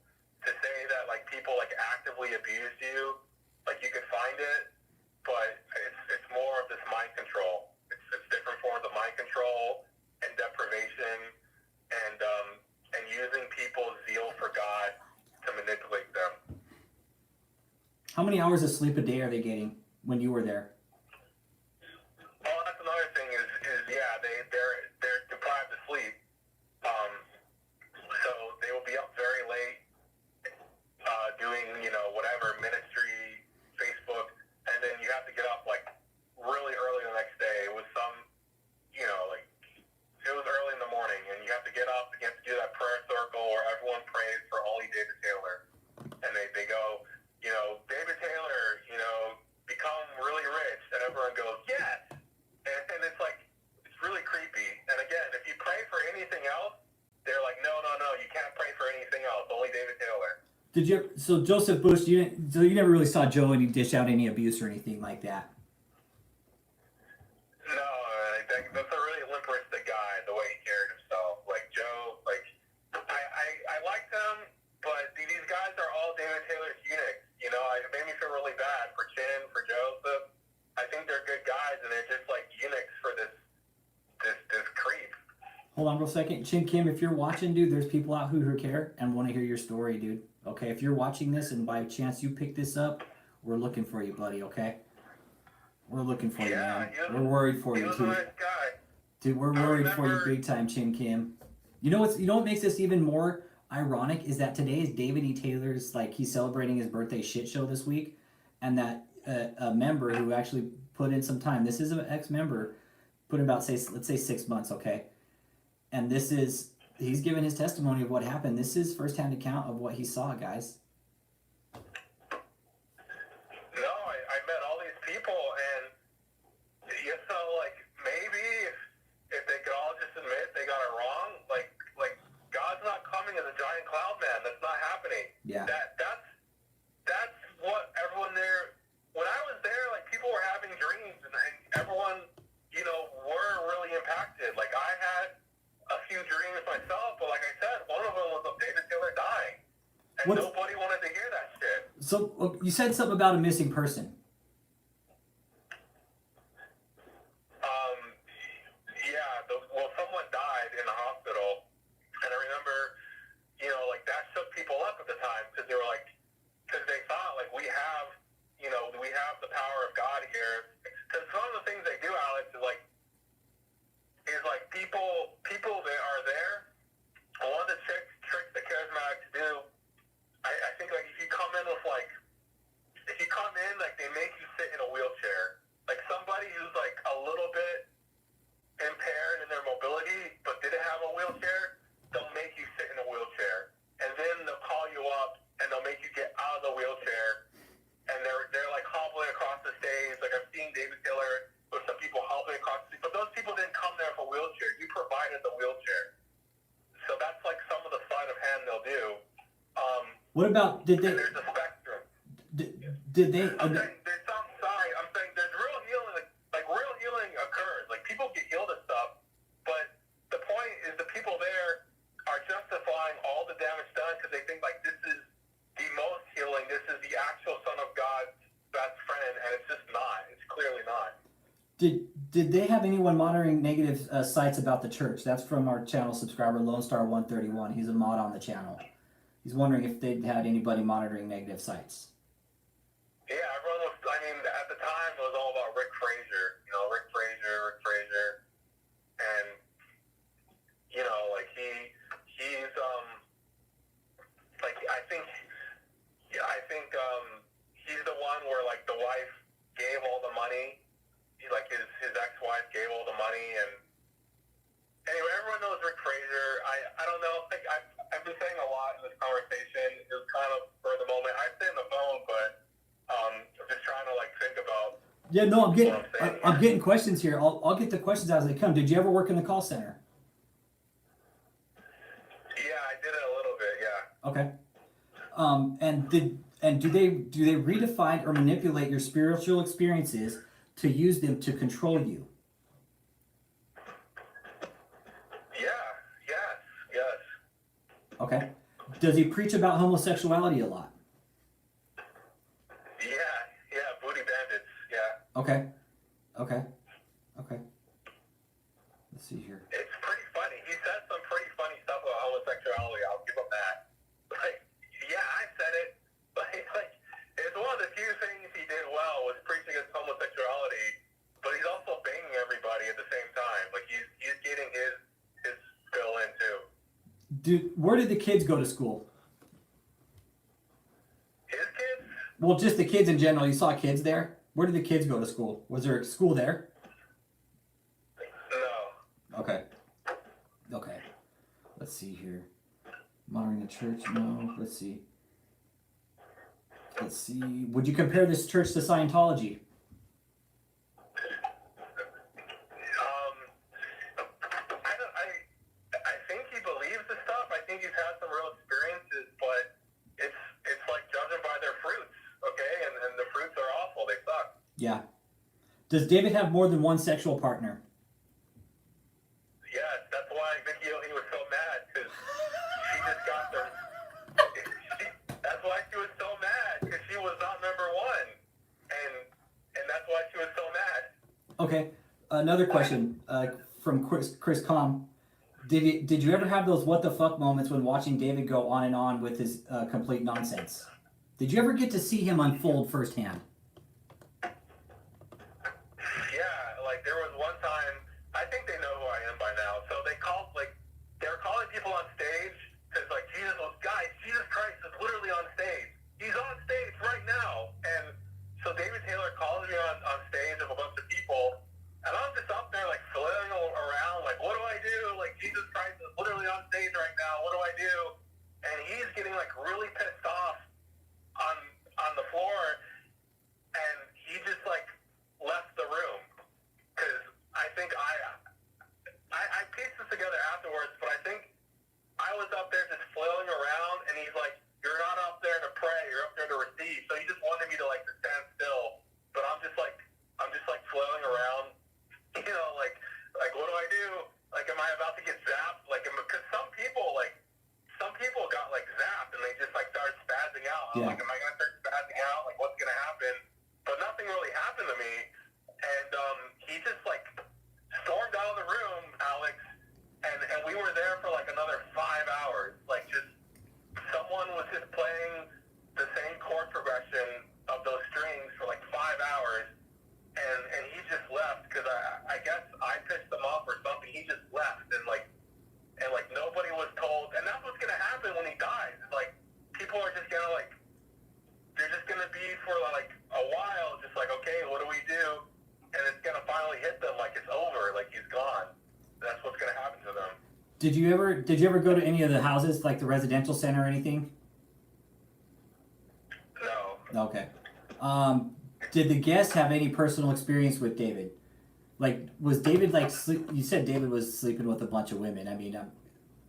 to say that like people like actively abused you, like you could find it, but it's more of this mind control. It's different forms of mind control and deprivation, and How many hours of sleep a day are they getting when you were there? Oh, that's another thing is yeah, they're deprived of sleep. So they will be up very late, doing, whatever, ministry, Facebook, and then you have to get up, like, really early the next day. It was it was early in the morning, and you have to get up, you have to do that prayer circle where everyone prays for Holy David Taylor. And they go, David Taylor, become really rich. And everyone goes, yes. And it's like, it's really creepy. And again, if you pray for anything else, they're like, no, you can't pray for anything else, only David Taylor. So Joseph Bush, you never really saw Joe and he dish out any abuse or anything like that? No, that's a really limperistic guy, the way he carried himself. Like, Joe, I liked him, but these guys are all David Taylor's eunuchs. It made me feel really bad for Chin, for Joseph. I think they're good guys, and they're just like eunuchs for this creep. Hold on real second. Chin Kim, if you're watching, dude, there's people out who care and want to hear your story, dude. Okay, if you're watching this and by chance you pick this up, we're looking for you, buddy, okay? We're looking for you, man. We're worried for you, He was too. a nice guy. Dude, we're worried for you big time, Chin Kim. You know what makes this even more ironic is that today is David E. Taylor's, he's celebrating his birthday shit show this week, and that a member who actually put in some time, this is an ex-member, put in about, let's say 6 months, okay? And he's given his testimony of what happened. This is firsthand account of what he saw, guys. No, I met all these people, and maybe if they could all just admit they got it wrong, like God's not coming as a giant cloud man. That's not happening. Yeah. That's what everyone there. When I was there, people were having dreams, and everyone, were really impacted. Like, I had a few dreams myself, but like I said, one of them was of David Taylor dying, and nobody wanted to hear that shit. So you said something about a missing person. Someone died in the hospital, and I remember, that shook people up at the time because they thought we have the power of God here. Because some of the things they do, Alex, is people that are there. One of the tricks the charismatics do, I think if you come in with they make you sit in a wheelchair. Like somebody who's a little bit impaired in their mobility but didn't have a wheelchair, they'll make you sit in a wheelchair, and then they'll call you up and they'll make you get out of the wheelchair, and they're hobbling across the stage. I've seen David Taylor with some people hobbling across the stage, but those people didn't come there for a wheelchair. You provided the wheelchair, so that's some of the sleight of hand they'll do. What about there's a spectrum. Did they? I'm saying there's real healing. Real healing occurs. People get healed and stuff, but the point is the people there are justifying all the damage done because they think this is the most healing. This is the actual Son of God's best friend, and it's just not. It's clearly not. Did they have anyone monitoring negative sites about the church? That's from our channel subscriber Lone Star 131. He's a mod on the channel. He's wondering if they'd had anybody monitoring negative sites. Yeah, everyone was. At the time, it was all about Rick Fraser. Rick Fraser, and he's I think he's the one where the wife gave all the money. His ex-wife gave all the money, and anyway, everyone knows Rick Fraser. I don't know. I've been saying a lot in this conversation. It was kind of for the moment. I stay on the phone, but I'm just trying to think about. Yeah, no, I'm getting questions here. I'll get the questions as they come. Did you ever work in the call center? Yeah, I did it a little bit. Yeah. Okay. And do they redefine or manipulate your spiritual experiences to use them to control you? Yes. Okay. Does he preach about homosexuality a lot? Yeah, booty bandits, yeah. Okay. Let's see here. It's pretty funny. He said some pretty funny stuff about homosexuality. I'll give him that. Yeah, I said it. It's one of the few Where did the kids go to school? His kids? Well, just the kids in general. You saw kids there. Where did the kids go to school? Was there a school there? No. Okay. Okay. Let's see here. Monitoring the church? No. Let's see. Let's see. Would you compare this church to Scientology? I think he believes the stuff. I think he's had some real experiences, but it's like judging by their fruits, okay? And the fruits are awful. They suck. Yeah. Does David have more than one sexual partner? Yes, that's why Vicky he was so mad, because she just got them. That's why she was so mad, because she was not number one, and that's why she was so mad. Okay. Another question from Chris Com. Did you ever have those what the fuck moments when watching David go on and on with his complete nonsense? Did you ever get to see him unfold firsthand? Yeah, like there was one time, I think they know who I am by now, so they were calling people on stage, because like, Jesus Christ is literally on stage. He's on stage right now. And so David Taylor calls me on stage of a bunch of people, and I'm just up there like flailing around, like, what do I do? Like, Jesus Christ is literally on stage right now. What do I do? And he's getting like really pissed off on the floor, and he just like left the room, because I think I pieced this together afterwards, but I think I was up there just flailing around, and he's like, you're not up there to pray, you're up there to receive. So he just wanted me to like to stand still, but I'm just like flailing around, like what do I do? Like, am I about to get zapped? Like, because some people got like zapped, and they just like started spazzing out. I'm like, am I gonna start spazzing out? Like, what's gonna happen? But nothing really happened to me, and he just like stormed out of the room, Alex, and we were there for like another 5 hours. Like, just someone was just playing the same chord progression of those strings for like 5 hours, and he just left, because I guess I pissed him off or something. He just left, and nobody was told. And that's what's gonna happen when he dies. Like, people are just gonna like, they're just gonna be for like a while, just like, okay, what do we do? And it's gonna finally hit them like it's over, like he's gone. That's what's gonna happen to them. Did you ever go to any of the houses, like the residential center or anything? No. Okay. Did the guests have any personal experience with David? Like, was David like you said David was sleeping with a bunch of women. I mean,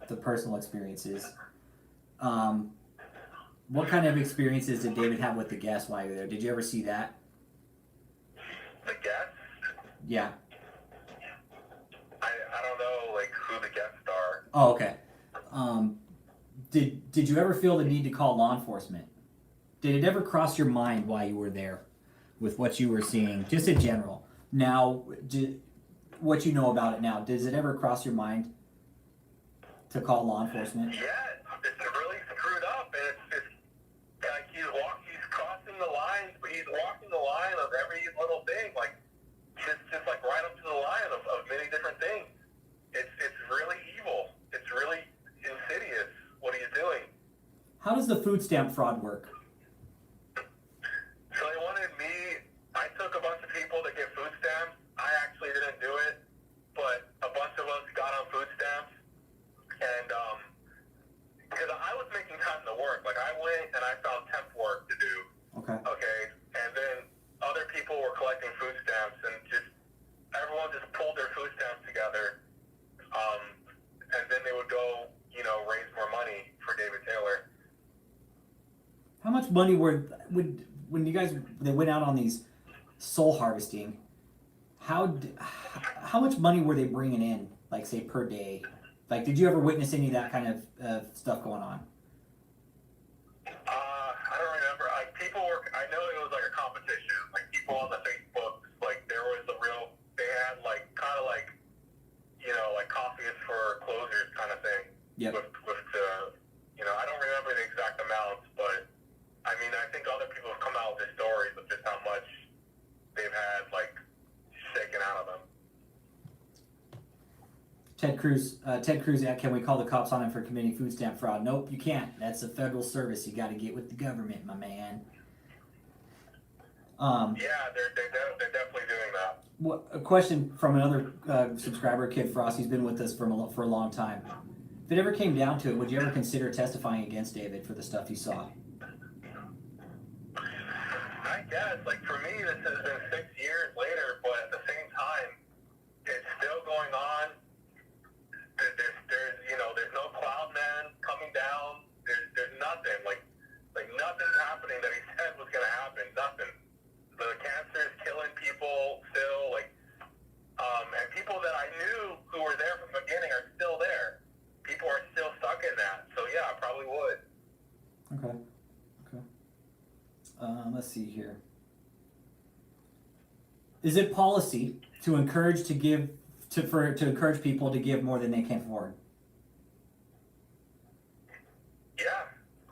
the personal experiences. What kind of experiences did David have with the guests while you were there? Did you ever see that? The guests? Yeah. I don't know like who the guests are. Oh, okay. Did you ever feel the need to call law enforcement? Did it ever cross your mind while you were there with what you were seeing, just in general? Now, what you know about it now, does it ever cross your mind to call law enforcement? Yeah, it's really screwed up, and it's like he's crossing the lines, but he's walking the line of every little thing, like just like right up to the line of many different things. It's really evil. It's really insidious what he's doing. How does the food stamp fraud work? So they wanted me. I took a bunch of people to get food stamps. I actually didn't do it, but a bunch of us got on food stamps, and because I was making time to work. Like, I went and I found temp work to do. Okay, and then other people were collecting food stamps, and just everyone just pulled their food stamps together, and then they would go, raise more money for David Taylor. How much money when you guys they went out on these soul harvesting? How much money were they bringing in, like, say, per day? Like, did you ever witness any of that kind of stuff going on? I don't remember. Like, I know it was like a competition. Like, people on the Facebook, like, there was they had like kind of like, like coffees for closers kind of thing. Yep. With I don't remember the exact amounts, but I mean, I think other people have come out with their stories of just how much they've had like shaken out of them. Ted Cruz, can we call the cops on him for committing food stamp fraud? Nope, you can't. That's a federal service. You got to get with the government, my man. Yeah, they're definitely doing that. A question from another subscriber, Kid Frost. He's been with us for a long time. If it ever came down to it, would you ever consider testifying against David for the stuff you saw? I guess, like, for me, this has been 6 years later, but at the same time, it's still going on. There's no cloud man coming down. There's nothing. Like nothing's happening that he said was going to happen. Nothing. The cancer is killing people still, and people that I knew who were there from the beginning are still there. People are still stuck in that. So yeah, I probably would. Okay. Let's see here. Is it policy to encourage encourage people to give more than they can afford? Yeah.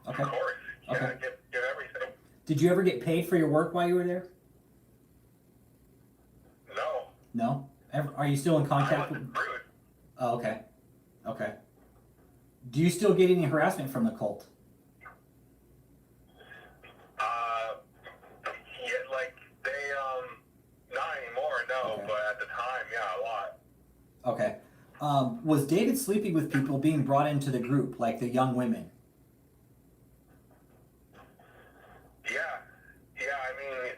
Okay. Of course. Yeah. Okay. Give everything. Did you ever get paid for your work while you were there? No. No. Are you still in I contact wasn't with? rude. Oh, okay. Okay. Do you still get any harassment from the cult? Yeah, like they not anymore. No, Okay. but at the time, yeah, a lot. Okay. Was David sleeping with people being brought into the group, like the young women? Yeah. I mean,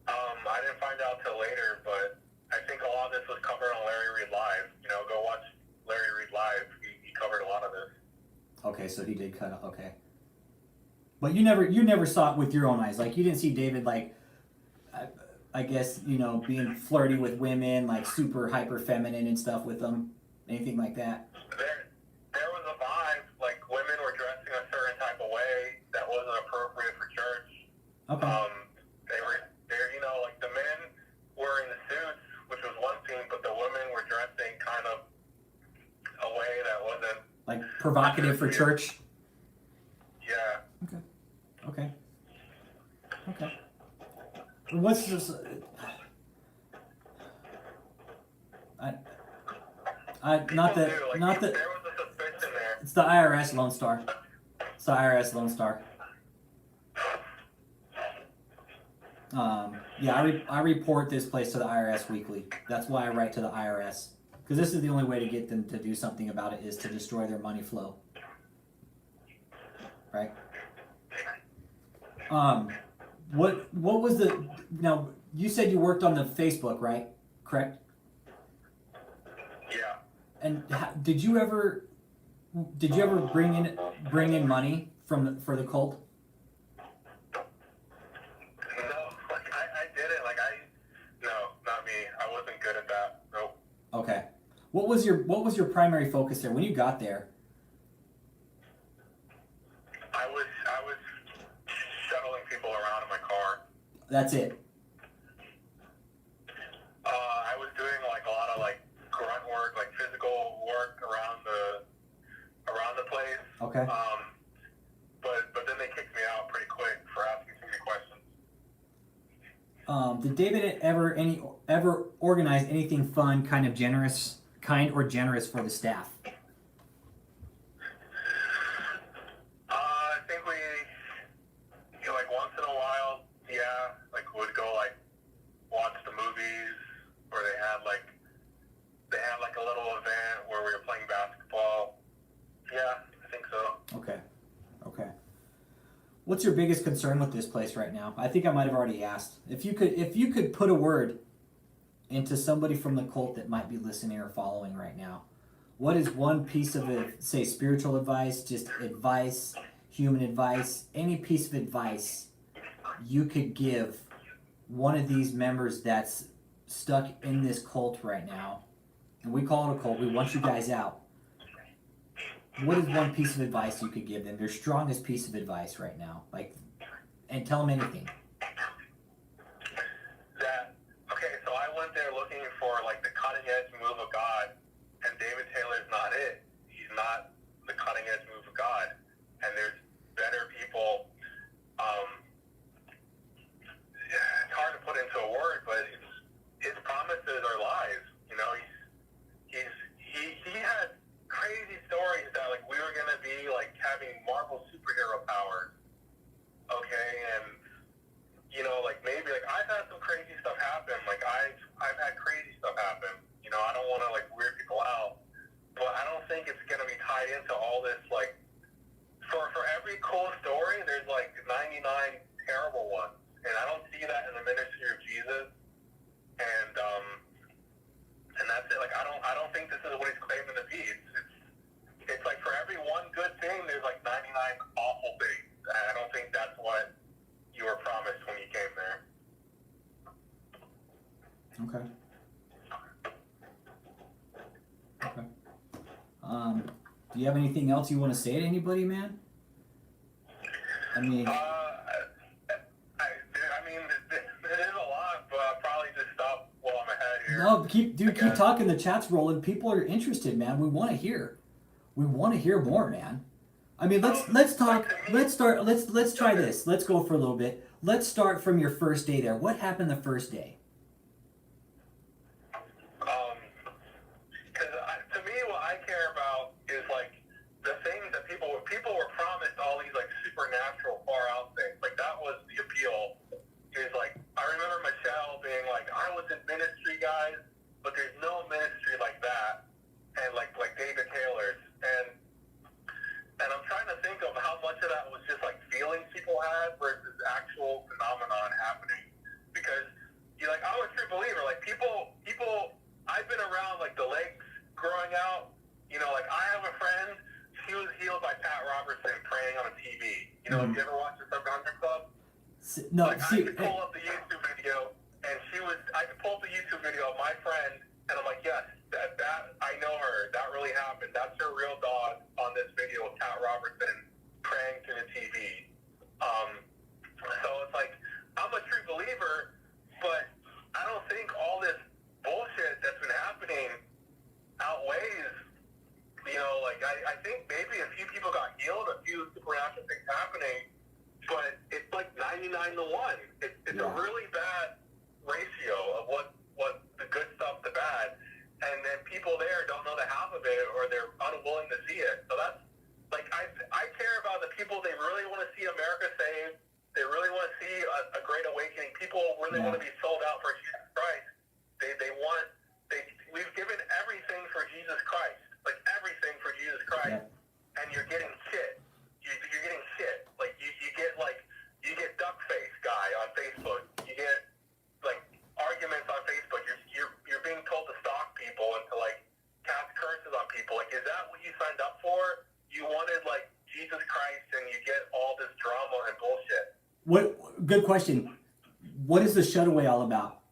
I didn't find out till later, but I think a lot of this was covered on Larry Reed Live. Go watch Larry Reed Live. He covered a lot of this. Okay, so he did cut off. Okay. But you never saw it with your own eyes. Like you didn't see David I guess being flirty with women, like super hyper feminine and stuff with them. Anything like that? There was a vibe, like women were dressing a certain type of way that wasn't appropriate for church. Okay. Like the men were in the suits, which was one thing, but the women were dressing kind of a way that wasn't Like provocative for church. Yeah. Okay. What's this? Not People that. do, like, Not there that. was a suspicion there. It's the IRS Lone Star. It's the IRS Lone Star. Yeah, I report this place to the IRS weekly. That's why I write to the IRS. Because this is the only way to get them to do something about it is to destroy their money flow. Right? What was the... Now, you said you worked on the Facebook, right? Correct? Yeah. And did you ever bring in money for the cult? No, I didn't. No, not me. I wasn't good at that. Nope. Okay. What was your primary focus there when you got there? I was shuttling people around in my car. That's it. I was doing a lot of grunt work, physical work around the place. Okay. But then they kicked me out pretty quick for asking too many questions. Did David ever organize anything fun, kind or generous for the staff? I think we, once in a while, yeah, would go watch the movies, or they had a little event where we were playing basketball. Yeah, I think so. Okay. What's your biggest concern with this place right now? I think I might have already asked. If you could put a word into somebody from the cult that might be listening or following right now, what is one piece of it, say spiritual advice, just advice, human advice, any piece of advice you could give one of these members that's stuck in this cult right now, and we call it a cult, we want you guys out. What is one piece of advice you could give them? Their strongest piece of advice right now, and tell them anything. Okay, so I went there looking for the cutting edge move of God, and David Taylor's not it. He's not the cutting edge move of God, and there's better people. It's hard to put into a word, but his promises are lies. He Do you have anything else you want to say to anybody, man? I mean, There is a lot, but I'll probably just stop while I'm ahead here. no, keep talking. The chat's rolling. People are interested, man. We want to hear. We want to hear more, man. I mean, let's talk. Let's start. Let's try this. Let's go for a little bit. Let's start from your first day there. What happened the first day? Because to me, what I care about is like the things that people were promised all these like supernatural, far out things. Like that was the appeal. Is like I remember Michelle being like, I was in ministry, guys, but there's no ministry like that, and like David Taylor's, and I'm trying to think of how much of that was just like feelings people had versus actual phenomenon happening. Because you're like, I'm a true believer. Like people, I've been around like the lakes growing out. You know, like I have a friend. She was healed by Pat Robertson praying on a TV. You know, Have you ever watched the Subconscious Club? No, Like, I could pull up the YouTube video, and I could pull up the YouTube video of my friend, and I'm like, yes, that I know her. That really happened. That's her real dog on this video of Pat Robertson praying to the TV. So it's like, I'm a true believer, but I don't think all this bullshit that's been happening outweighs, you know, like I think maybe a few people got healed, a few supernatural things happening, but it's like 99 to 1. It's a really bad ratio of what the good stuff to bad, and then people there don't know the half of it, or they're unwilling to see it. So that's like I care about the people. They really want to see America saved. They really want to see a great awakening. People really want to be sold out for Jesus Christ. We've given everything for Jesus Christ, like everything for Jesus Christ, and you're getting shit. You're getting shit. Like you get duck face guy on Facebook. You get like arguments on Facebook. You're being told to stalk people and to like cast curses on people. Like, is that what you signed up for? You wanted like Jesus Christ, and you get all this drama and bullshit. What? Good question. What is the Shutaway all about?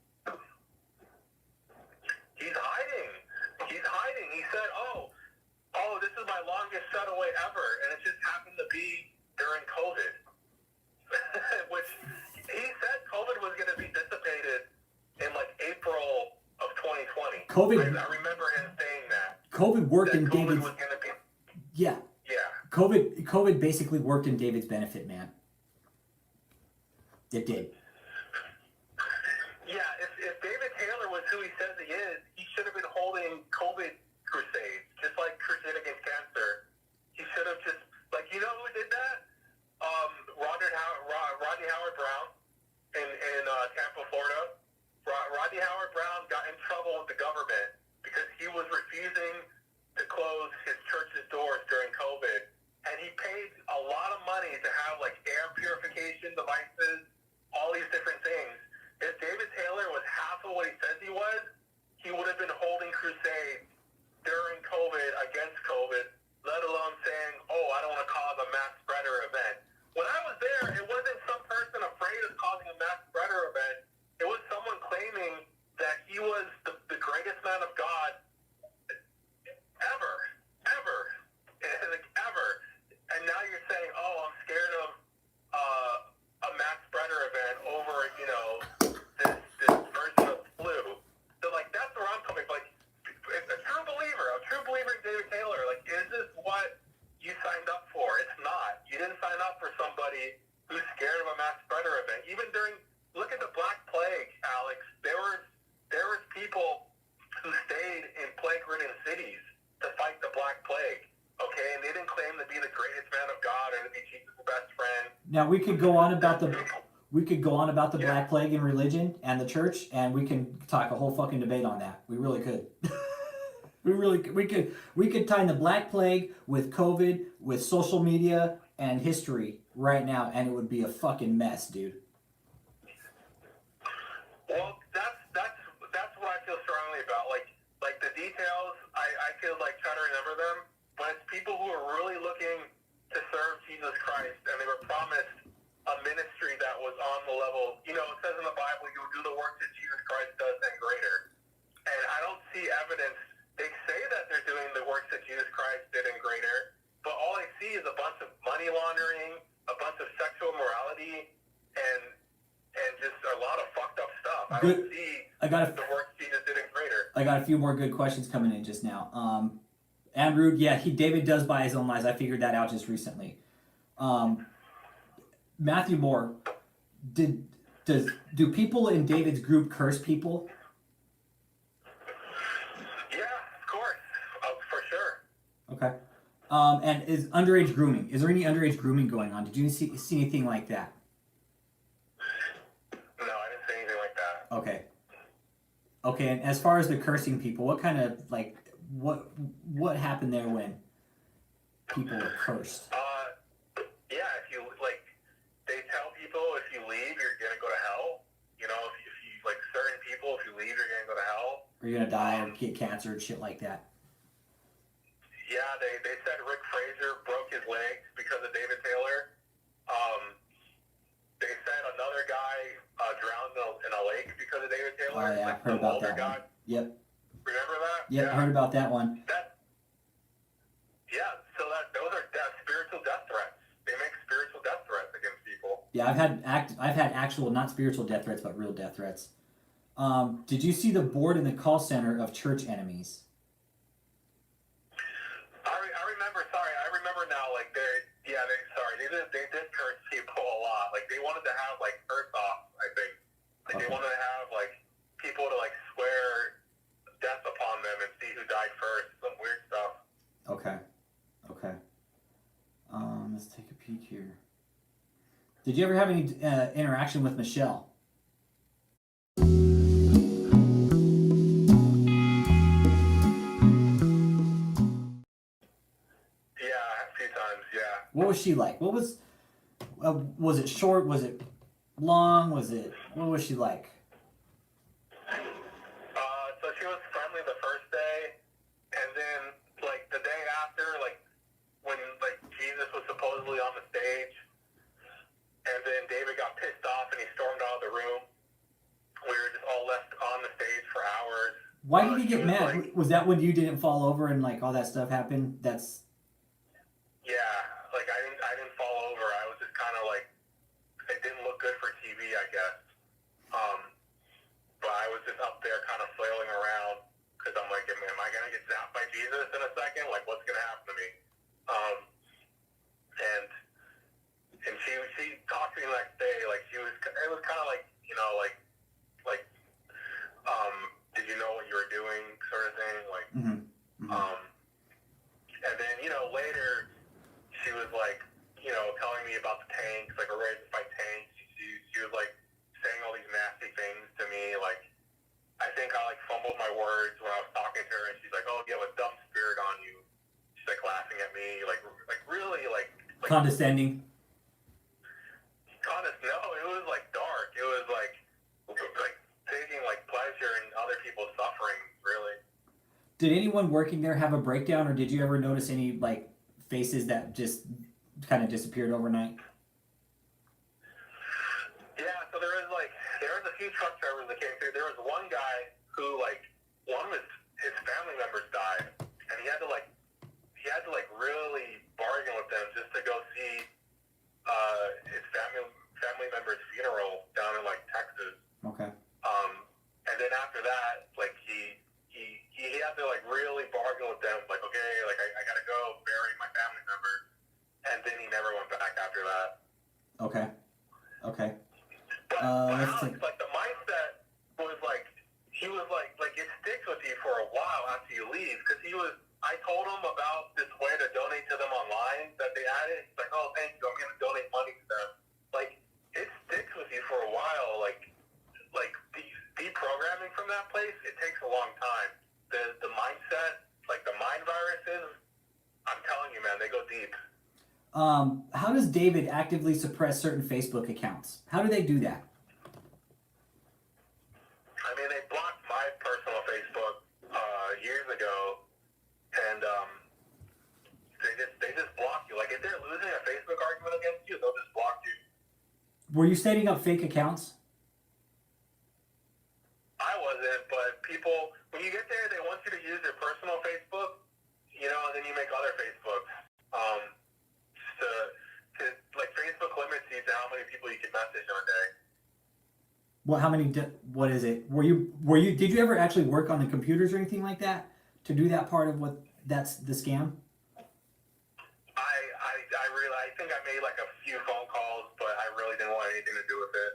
He's hiding. He said, "Oh, this is my longest shutaway ever," and it just happened to be during COVID. Which he said COVID was going to be dissipated in like April of 2020. I remember him saying that. COVID worked in COVID David's. was going to be. Yeah. Yeah. COVID basically worked in David's benefit, man. It did. Yeah, if David Taylor was who he says he is, he should have been holding COVID crusades, just like Crusade Against Cancer. He should have just, like, you know who did that? Rodney Howard Brown in Tampa, Florida. Rodney Howard Brown got in trouble with the government because he was refusing to close his church's doors during COVID. And he paid a lot of money to have, like, air purification devices, all these different things. If David Taylor was half of what he says he was, he would have been holding crusades during COVID, against COVID, let alone saying, oh, I don't want to cause a mass spreader event. When I was there, it wasn't some person afraid of causing a mass spreader event. It was someone claiming that he was the greatest man of God ever. And now you're saying, oh, I'm scared of a mass spreader event over, you know, this version of flu. So, like, that's where I'm coming from. Like, a true believer in David Taylor, like, is this what you signed up for? It's not. You didn't sign up for somebody who's scared of a mass spreader event. Even look at the Black Plague, Alex. There was people who stayed in plague-ridden cities to fight the Black Plague. Okay, and they didn't claim to be the greatest man of God or to be Jesus' best friend. Now we could go on about the Black Plague and religion and the church, and we can talk a whole fucking debate on that. We really could. we could tie the Black Plague with COVID, with social media and history right now, and it would be a fucking mess, dude. Well, that's what I feel strongly about. Like the details, I feel like try to remember them. But it's people who are really looking to serve Jesus Christ, and they were promised a ministry that was on the level. You know, it says in the Bible, you will do the work that Jesus Christ does and greater. And I don't see evidence. They say that they're doing the works that Jesus Christ did in greater. But all I see is a bunch of money laundering, a bunch of sexual immorality, and just a lot of fucked up stuff. I don't see the works Jesus did in greater. I got a few more good questions coming in just now. Andrew, yeah, David does buy his own lies. I figured that out just recently. Matthew Moore, do people in David's group curse people? Yeah, of course, for sure. Okay. And is underage grooming? Is there any underage grooming going on? Did you see anything like that? No, I didn't say anything like that. Okay. Okay, and as far as the cursing people, what kind of what happened there when people were cursed? Yeah, if you they tell people if you leave, you're gonna go to hell. You know, if you certain people, if you leave, you're gonna go to hell. Or you're gonna die or get cancer and shit like that. Yeah, they said Rick Fraser broke his legs because of David Taylor. They said another guy drowned in a lake because of David Taylor. Oh yeah, heard about that one. Yep. Remember that? Yep, Yeah, heard about that one. So those are spiritual death threats. They make spiritual death threats against people. Yeah, I've had actual, not spiritual death threats, but real death threats. Did you see the board in the call center of church enemies? I remember now. They did curse people a lot. Like they wanted to have curse offs. I think Okay. They wanted to have people to swear death upon them and see who died first. Some weird stuff. Okay. Okay. Let's take a peek here. Did you ever have any interaction with Michelle? Yeah. What was she like? What was it short? Was it long? What was she like? So she was friendly the first day, and then the day after, when Jesus was supposedly on the stage, and then David got pissed off and he stormed out of the room. We were just all left on the stage for hours. Why did he get mad? Was that when you didn't fall over and all that stuff happened? That's I didn't fall over. I was just kind of it didn't look good for TV, I guess. But I was just up there kind of flailing around because I'm like, am I going to get zapped by Jesus in a second? What's going to happen to me? And she talked to me the next day. It was kind of did you know what you were doing sort of thing? And then, later she was telling me about the tanks, we're ready to fight tanks. She was saying all these nasty things to me. I think I fumbled my words when I was talking to her, and she's like, "Oh, you have a dumb spirit on you." She's laughing at me, really condescending. No, it was dark. It was taking pleasure in other people's suffering. Really. Did anyone working there have a breakdown, or did you ever notice any faces that just kind of disappeared overnight? Yeah, so there was a few truck drivers that came through. There was one guy who one of his family members died, and he had to really bargain with them just to go see his family member's funeral down in Texas. Okay. And then after that, he had to really bargain with them, okay, I gotta go bury my family member, and then he never went back after that. Okay. But let's Alex, take... the mindset was he was it sticks with you for a while after you leave, because I told him about this way to donate to them online that they added. He's like, "Oh, thank you, I'm gonna donate money to them." It sticks with you for a while. Deprogramming from that place, it takes a long time. The mindset, the mind viruses, I'm telling you, man, they go deep. How does David actively suppress certain Facebook accounts? How do they do that? I mean, they blocked my personal Facebook years ago, and they just block you. If they're losing a Facebook argument against you, they'll just block you. Were you setting up fake accounts? I wasn't, but people, when you get there, they want you to use their personal Facebook, you make other Facebooks. Like Facebook limits you to how many people you can message in a day. Well, how many? What is it? Were you? Did you ever actually work on the computers or anything like that to do that part of what? That's the scam. I think I made like a few phone calls, but I really didn't want anything to do with it.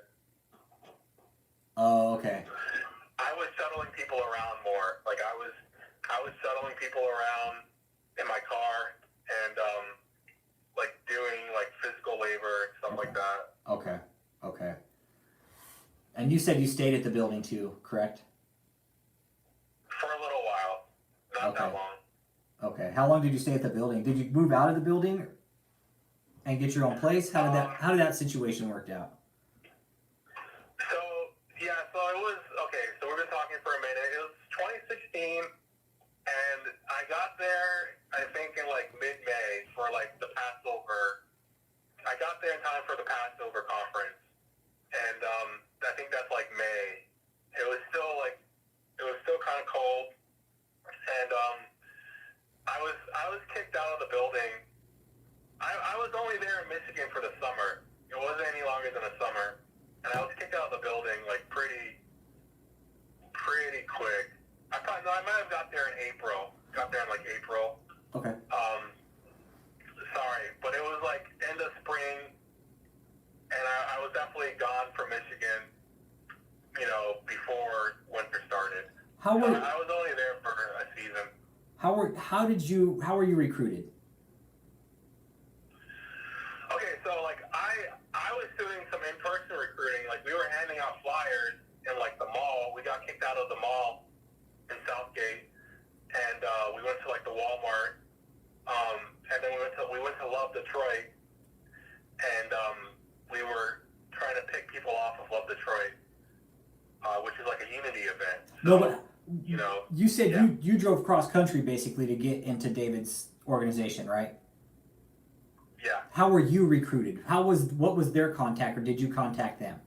Oh, okay. I was shuttling people around more. Like I was shuttling people around in my car and like doing like physical labor and stuff like that. Okay. Okay. And you said you stayed at the building too, correct? For a little while, not that long. Okay. How long did you stay at the building? Did you move out of the building and get your own place? How did that situation work out? So it was okay. So we've been talking for a minute. It was 2016, and I got there I think in like mid-May for like the Passover. I got there in time for the Passover conference, and I think that's like May. It was still kind of cold, and I was kicked out of the building. I was only there in Michigan for the summer. It wasn't any longer than a summer, and I was kicked out of the building like pretty quick. I might have got there in April. Got there in like April. Okay. Sorry, but it was like end of spring, and I was definitely gone from Michigan, before winter started. I was only there for a season. How were you recruited? Okay, so like I was doing some in-person recruiting. Like we were handing out flyers in like the mall. We got kicked out of the mall in Southgate, and we went to like the Walmart, and then we went to Love Detroit, and we were trying to pick people off of Love Detroit, which is like a unity event. So, No, but you said you drove cross country basically to get into David's organization, right? Yeah. How were you recruited? What was their contact, or did you contact them?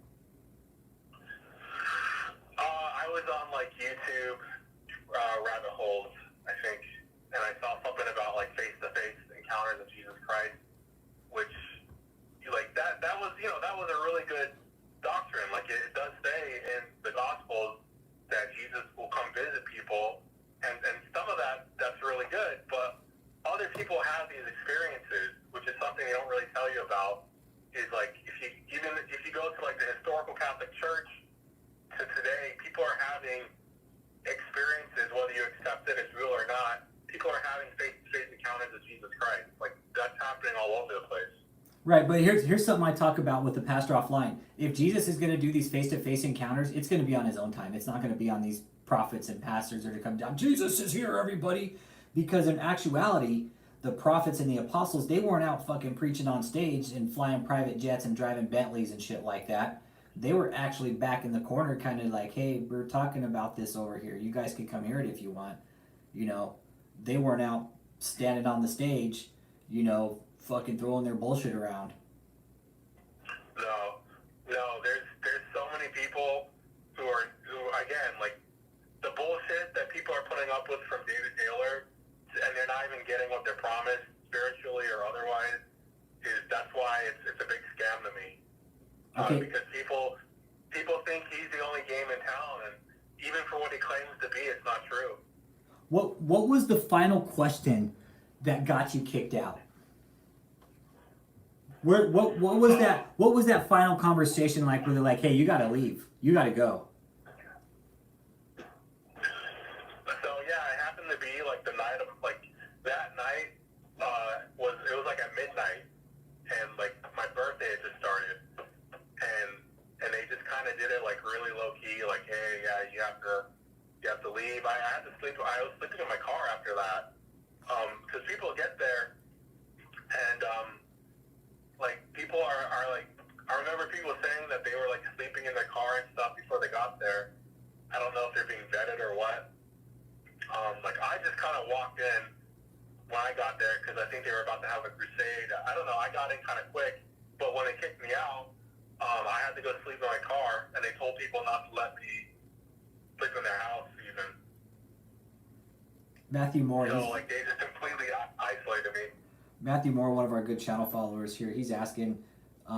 I was on like YouTube rabbit holes, I think, and I saw something about like face-to-face encounters of Jesus Christ, which like that was a really good doctrine. Like it does say in the Gospels that Jesus will come visit people, and some of that's really good, but other people have these experiences, which is something they don't really tell you about. Is like if you go to like the historical Catholic Church to today, people are having experiences, whether you accept it as real or not. People are having face-to-face encounters with Jesus Christ. Like that's happening all over the place. Right, but here's something I talk about with the pastor offline. If Jesus is going to do these face-to-face encounters, it's going to be on his own time. It's not going to be on these prophets and pastors that are to come down. Jesus is here, everybody. Because in actuality, the prophets and the apostles, they weren't out fucking preaching on stage and flying private jets and driving Bentleys and shit like that. They were actually back in the corner kind of like, hey, we're talking about this over here. You guys can come hear it if you want. They weren't out standing on the stage, fucking throwing their bullshit around. No, there's so many people who again, like the bullshit that people are putting up with from David Taylor, and they're not even getting what they're promised spiritually or otherwise. That's why it's a big scam to me. Okay. Because people think he's the only game in town, and even for what he claims to be, it's not true. What was the final question that got you kicked out? What was that final conversation like? Where they're like, hey, you gotta leave, you gotta go. So yeah, it happened to be like the night of like that night it was like at midnight, and like my birthday had just started, and they just kind of did it like really low key, like, hey, yeah, you have to leave. I had to sleep. I was sleeping in my car after that, because people get there, and like people are like, I remember people saying that they were like sleeping in their car and stuff before they got there. I don't know if they're being vetted or what. Like I just kind of walked in when I got there because I think they were about to have a crusade. I don't know. I got in kind of quick, but when they kicked me out, I had to go sleep in my car, and they told people not to let me sleep in their house even. Matthew Moore. So like they just completely isolated me. Matthew Moore, one of our good channel followers here, he's asking.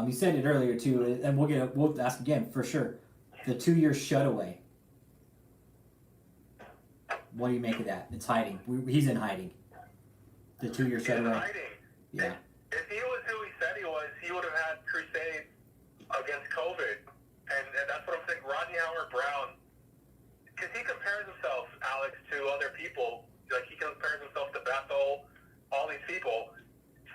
He said it earlier too, and we'll ask again for sure. The 2-year shutaway. What do you make of that? It's hiding. He's in hiding. The 2-year He's in shutaway. hiding. Yeah. If he was who he said he was, he would have had crusades against COVID. And that's what I'm saying. Rodney Howard Brown, because he compares himself, Alex, to other people. Like, he compares himself to Bethel, all these people.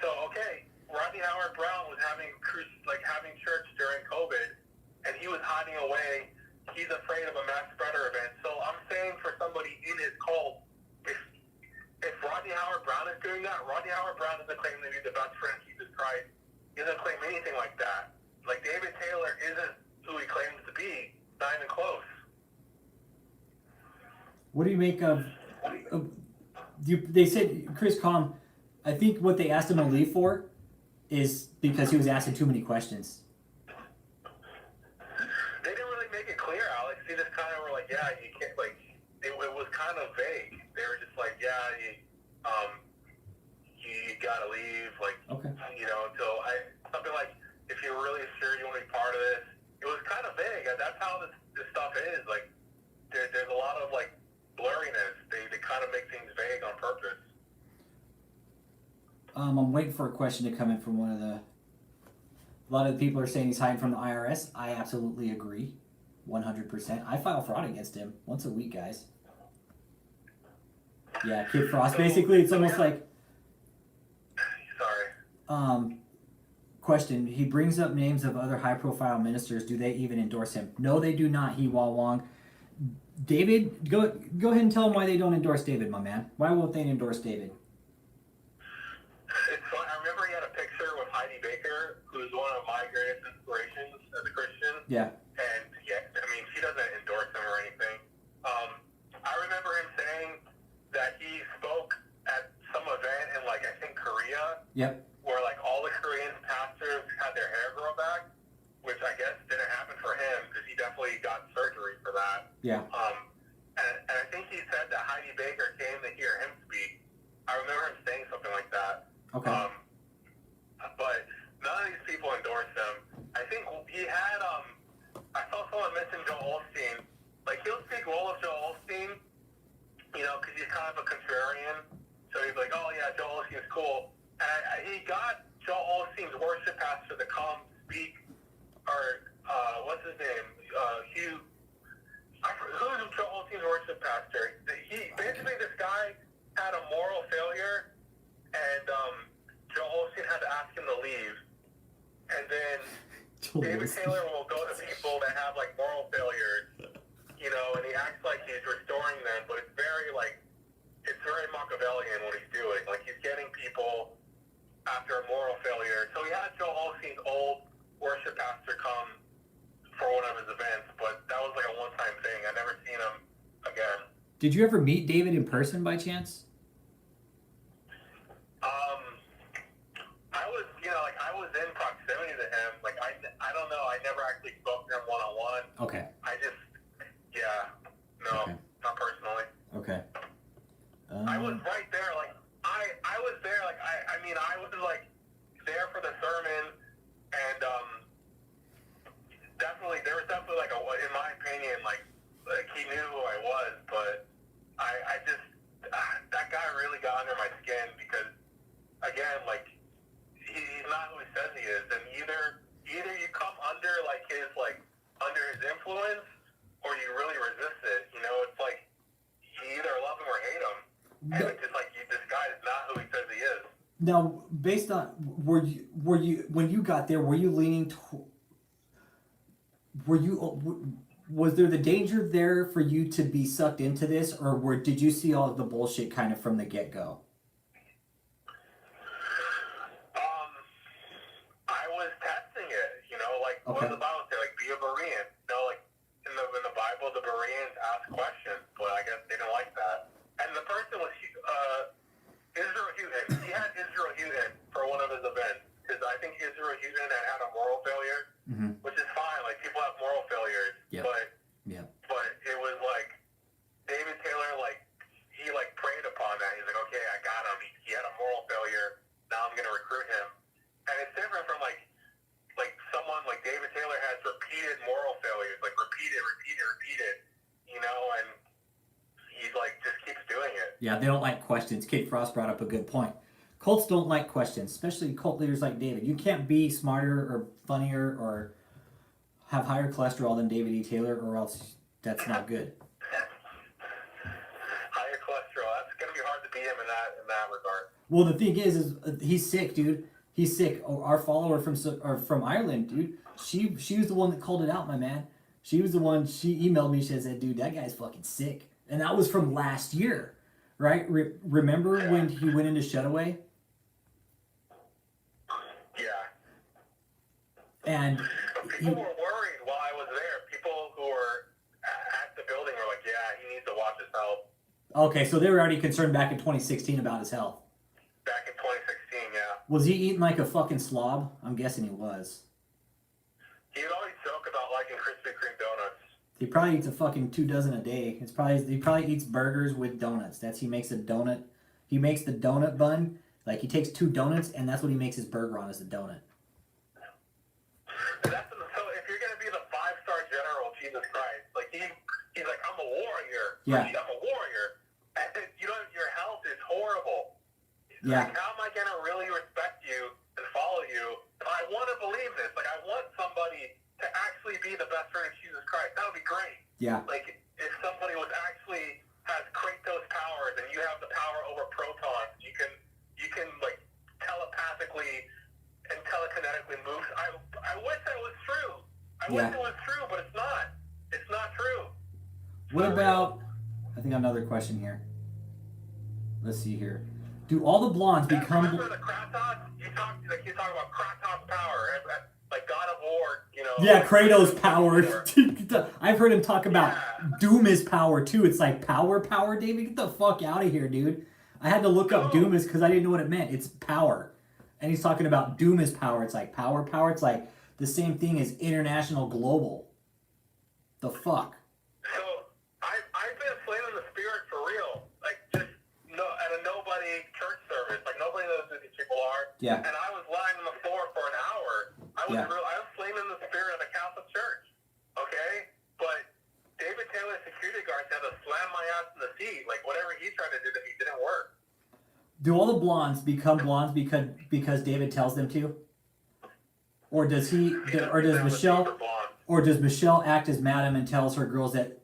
So, okay, Rodney Howard Brown was having church during COVID, and he was hiding away. He's afraid of a mass spreader event. So I'm saying for somebody in his cult, if Rodney Howard Brown is doing that, Rodney Howard Brown doesn't claim to be the best friend of Jesus Christ. He doesn't claim anything like that. Like, David Taylor isn't who he claims to be. Not even close. What do you make of? They said Chris Comm. I think what they asked him to leave for is because he was asking too many questions. They didn't really make it clear, Alex. They just kind of were like, yeah, you can't, like, it was kind of vague. They were just like, yeah, you gotta leave, like, Okay. you know, until something like, if you're really sure you want to be part of this. It was kind of vague. That's how this stuff is. Like, there's a lot of, like, blurriness. They kind of make things vague on purpose. I'm waiting for a question to come in from one of the. A lot of the people are saying he's hiding from the IRS. I absolutely agree, 100%. I file fraud against him once a week, guys. Yeah, Kid Frost. Basically, it's almost like. Sorry. Question. He brings up names of other high-profile ministers. Do they even endorse him? No, they do not. Hee-Wah Wong. David, go ahead and tell them why they don't endorse David, my man. Why won't they endorse David? It's fun. I remember he had a picture with Heidi Baker, who's one of my greatest inspirations as a Christian. Yeah. And yeah, I mean, she doesn't endorse him or anything. I remember him saying that he spoke at some event in, like, I think Korea. Yep. Where, like, all the Korean pastors had their hair grow back, which I guess didn't happen for him because he definitely got surgery for that. Yeah. And I think he said that Heidi Baker came to hear him speak. I remember him saying something like that. Okay. But none of these people endorsed him. I think he had, I saw someone mention Joel Osteen. Like, he'll speak well of Joel Osteen, you know, because he's kind of a contrarian. So he's like, oh, yeah, Joel Osteen's cool. And he got Joel Osteen's worship pastor to come speak, or what's his name? Hugh. Who's Joel Osteen's worship pastor? Basically, this guy had a moral failure, and Joel Osteen had to ask him to leave. And then David Taylor will go to people that have, like, moral failures, you know, and he acts like he's restoring them, but it's very Machiavellian what he's doing. Like, he's getting people after a moral failure. So he had Joel Osteen's old worship pastor come for one of his events, but that was like a one-time thing. I've never seen him again. Did you ever meet David in person by chance? I was in proximity to him. Like, I don't know. I never actually spoke to him one-on-one. Okay. No, not personally. Okay. I was right there. Like, I was there. Like, I mean, I was, like, there for the sermon, and there was definitely, like, in my opinion, like he knew who I was, but I just, that guy really got under my skin because, again, like, he's not who he says he is, and either you come under, like, under his influence, or you really resist it. You know, it's like you either love him or hate him, and it's just like this guy is not who he says he is. Now, based on were you when you got there, were you leaning? Was there the danger there for you to be sucked into this, or did you see all of the bullshit kind of from the get-go? I was testing it, you know, like, okay. What does the Bible say? Like, be a Berean. You know, like, in the Bible, the Bereans ask questions, but I guess they didn't like that. And the person was Israel Houghton. He had Israel Houghton for one of his events, because I think Israel Houghton had a moral failure, which is fine. Like, people have moral failures, but it was like David Taylor, like, he, like, preyed upon failure. Now I'm going to recruit him. And it's different from like someone like David Taylor has repeated moral failures, like repeated, you know, and he's like just keeps doing it. Yeah, they don't like questions. Kid Frost brought up a good point. Cults don't like questions, especially cult leaders like David. You can't be smarter or funnier or have higher cholesterol than David E. Taylor, or else that's not good. Higher cholesterol. That's going to be hard to beat him in that regard. Well, the thing is he's sick, dude. He's sick. Oh, our follower from Ireland, dude. She was the one that called it out, my man. She was the one. She emailed me. She said, "Dude, that guy's fucking sick," and that was from last year, right? Remember when he went into Shutaway? Yeah. And people were worried while I was there. People who were at the building were like, "Yeah, he needs to watch his health." Okay, so they were already concerned back in 2016 about his health. Back in 2016, yeah. Was he eating like a fucking slob? I'm guessing he was. He would always joke about liking Krispy Kreme donuts. He probably eats a fucking 2 dozen a day. He probably eats burgers with donuts. He makes a donut. He makes the donut bun. Like he takes 2 donuts and that's what he makes his burger on, is the donut. So if you're gonna be the 5-star general, Jesus Christ, like he's like, I'm a warrior. Yeah. I'm a warrior. And you know your health is horrible. Yeah. Like, how am I gonna really respect you and follow you? I want to believe this. Like I want somebody to actually be the best friend of Jesus Christ. That would be great. Yeah. Like if somebody was actually has Kratos powers and you have the power over protons, you can like telepathically and telekinetically move. I wish that was true. I wish it was true, but it's not. It's not true. What about? I think I have another question here. Let's see here. Do all the blondes become? Remember the Kratos? You talk about Kratos power, like God of War. You know. Yeah, Kratos power. I've heard him talk about Doom is power too. It's like power, David. Get the fuck out of here, dude. I had to look up Doom is because I didn't know what it meant. It's power. And he's talking about Doom is power. It's like power. It's like the same thing as international global. The fuck? So I've been slain in the spirit for real. Like just at a nobody church service. Like nobody knows who these people are. Yeah. And I was lying on the floor for an hour. I was slain in the spirit of the Catholic Church. Okay? But David Taylor's security guards had to slam my ass in the seat. Like whatever he tried to do to me didn't work. Do all the blondes become blondes because David tells them to? Or does Michelle act as madam and tells her girls that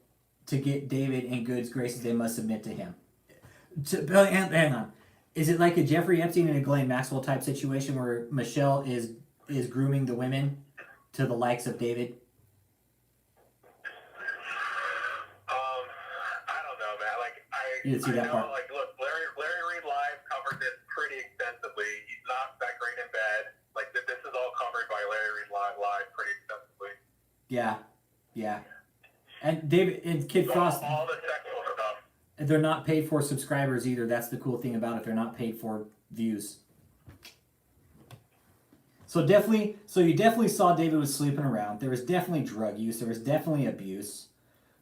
to get David in good graces they must submit to him? Hang on. Is it like a Jeffrey Epstein and a Ghislaine Maxwell type situation where Michelle is grooming the women to the likes of David? I don't know, man. Like You didn't see that part. Like, look, Larry Reid Live covered this pretty extensively. He's not that great in bed. Like this is all covered by Larry Reid Live pretty extensively. Yeah. And David and Kid Frost. All the sexual stuff. They're not paid for subscribers either. That's the cool thing about it. They're not paid for views. So you definitely saw David was sleeping around. There was definitely drug use. There was definitely abuse.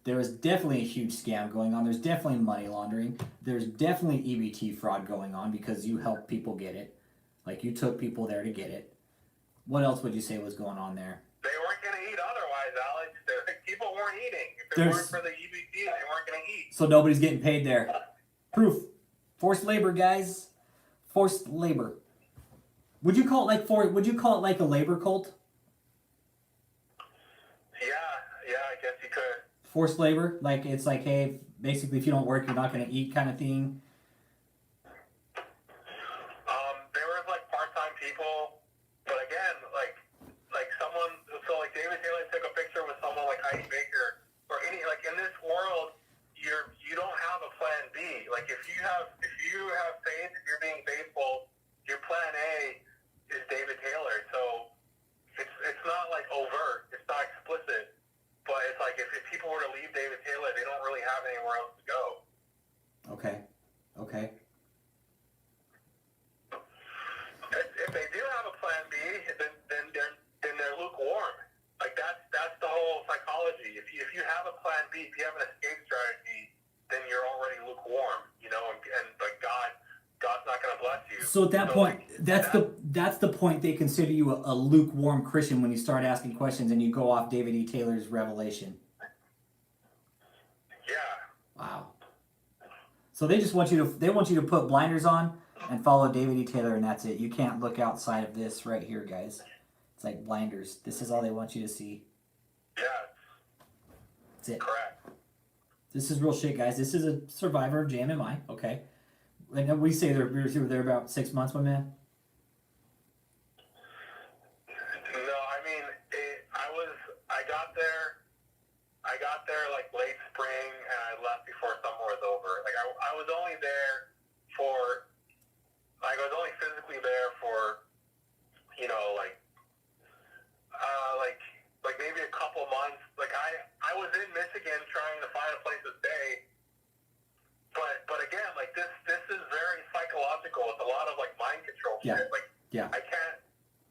There was definitely a huge scam going on. There's definitely money laundering. There's definitely EBT fraud going on because you helped people get it. Like you took people there to get it. What else would you say was going on there? They weren't going to eat otherwise, Alex. People weren't eating. If it weren't for the EBT, they weren't going to eat. So nobody's getting paid there. Proof. Forced labor, guys. Forced labor. Would you call it like a labor cult? Yeah, I guess you could. Forced labor? Like it's like, hey, basically if you don't work, you're not going to eat kind of thing? There was like part-time people, but again, like someone, so like David Taylor took a picture with someone like Heidi Baker, or any, like in this world, you don't have a plan B. Like if you have faith, if you're being faithful, your plan A is David Taylor. So it's not like overt, it's not explicit, but it's like if people were to leave David Taylor, they don't really have anywhere else to go. Okay. So at that So, point, like, that's the point they consider you a lukewarm Christian when you start asking questions and you go off David E. Taylor's revelation. yeah. Wow. So they just want you to put blinders on and follow David E. Taylor, and that's it. You can't look outside of this right here, guys. It's like blinders. This is all they want you to see. Yeah, That's it. correct. This is real shit, guys. This is a survivor of JMMI. Okay. And we say they're there about 6 months, my man. No, I mean, I got there like late spring, and I left before summer was over. Like I was only there for, like I was only physically there for, you know, like maybe a couple months. Like I was in Michigan trying to find a place to stay. But again, like this is very psychological. It's a lot of like mind control Yeah. shit. Like Yeah. I can't,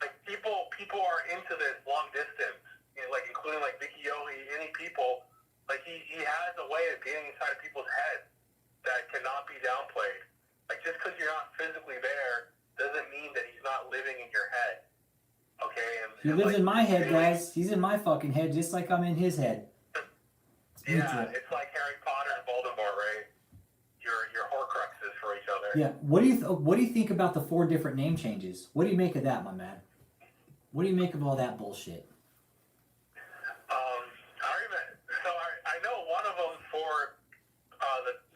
like people are into this long distance, you know, like including like Vicky Yohe, any people. Like he has a way of getting inside of people's heads that cannot be downplayed. Like just because you're not physically there doesn't mean that he's not living in your head. Okay, He lives like, in my head, guys. He's in my fucking head, just like I'm in his head. It's Yeah, mutual. it's like Harry Potter and Voldemort, right? Your Horcruxes for each other. Yeah. What do you think about the 4 different name changes? What do you make of that, my man? What do you make of all that bullshit? I know one of them for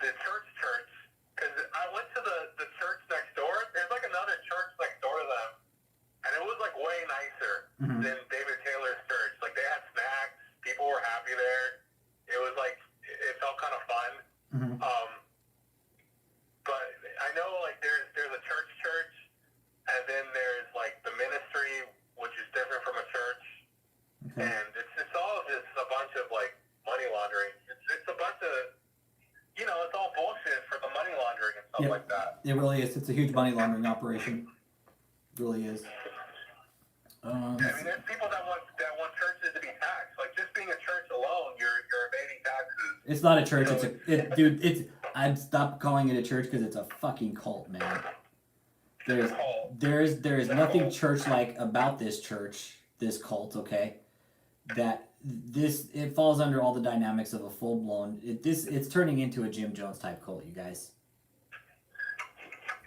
the church, because I went to the church next door. There's like another church next door to them, and it was like way nicer Mhm. than David Taylor's church. Like they had snacks, people were happy there. It was like it felt kind of fun. Mhm. But I know like there's a church, and then there's like the ministry, which is different from a church, Okay. and it's all just a bunch of like money laundering. It's a bunch of, you know, it's all bullshit for the money laundering and stuff Yep. like that. It really is. It's a huge money laundering operation. It really is. I mean, there's people that want churches to be taxed. Like just being a church alone, you're evading taxes. It's not a church. I'd stop calling it a church because it's a fucking cult, man. There is nothing church-like about this church, this cult. Okay, that it falls under all the dynamics of a full-blown. It's turning into a Jim Jones type cult, you guys.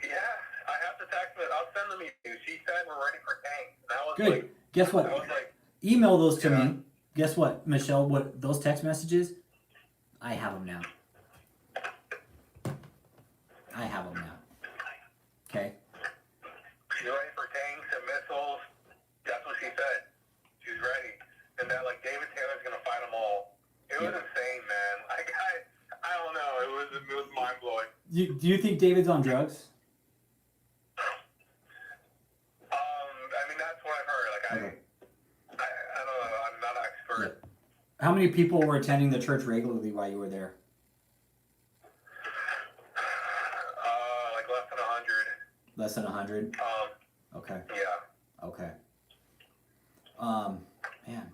Yeah, I have the text message. I'll send them to you. She said we're ready for tanks. That was Good. like, Guess what? that was like, Email those to Yeah. me. Guess what, Michelle? What those text messages? I have them now. I have them now. Okay. she's ready for tanks and missiles. That's what she said. She's ready. And that like David Taylor's gonna fight them all. It was insane, man. Like I don't know. It was mind blowing. Do you think David's on drugs? I mean that's what I've heard. Like Okay. I don't know. I'm not an expert. How many people were attending the church regularly while you were there? Like less than 100. Less than 100? Okay. Yeah. Okay. Man.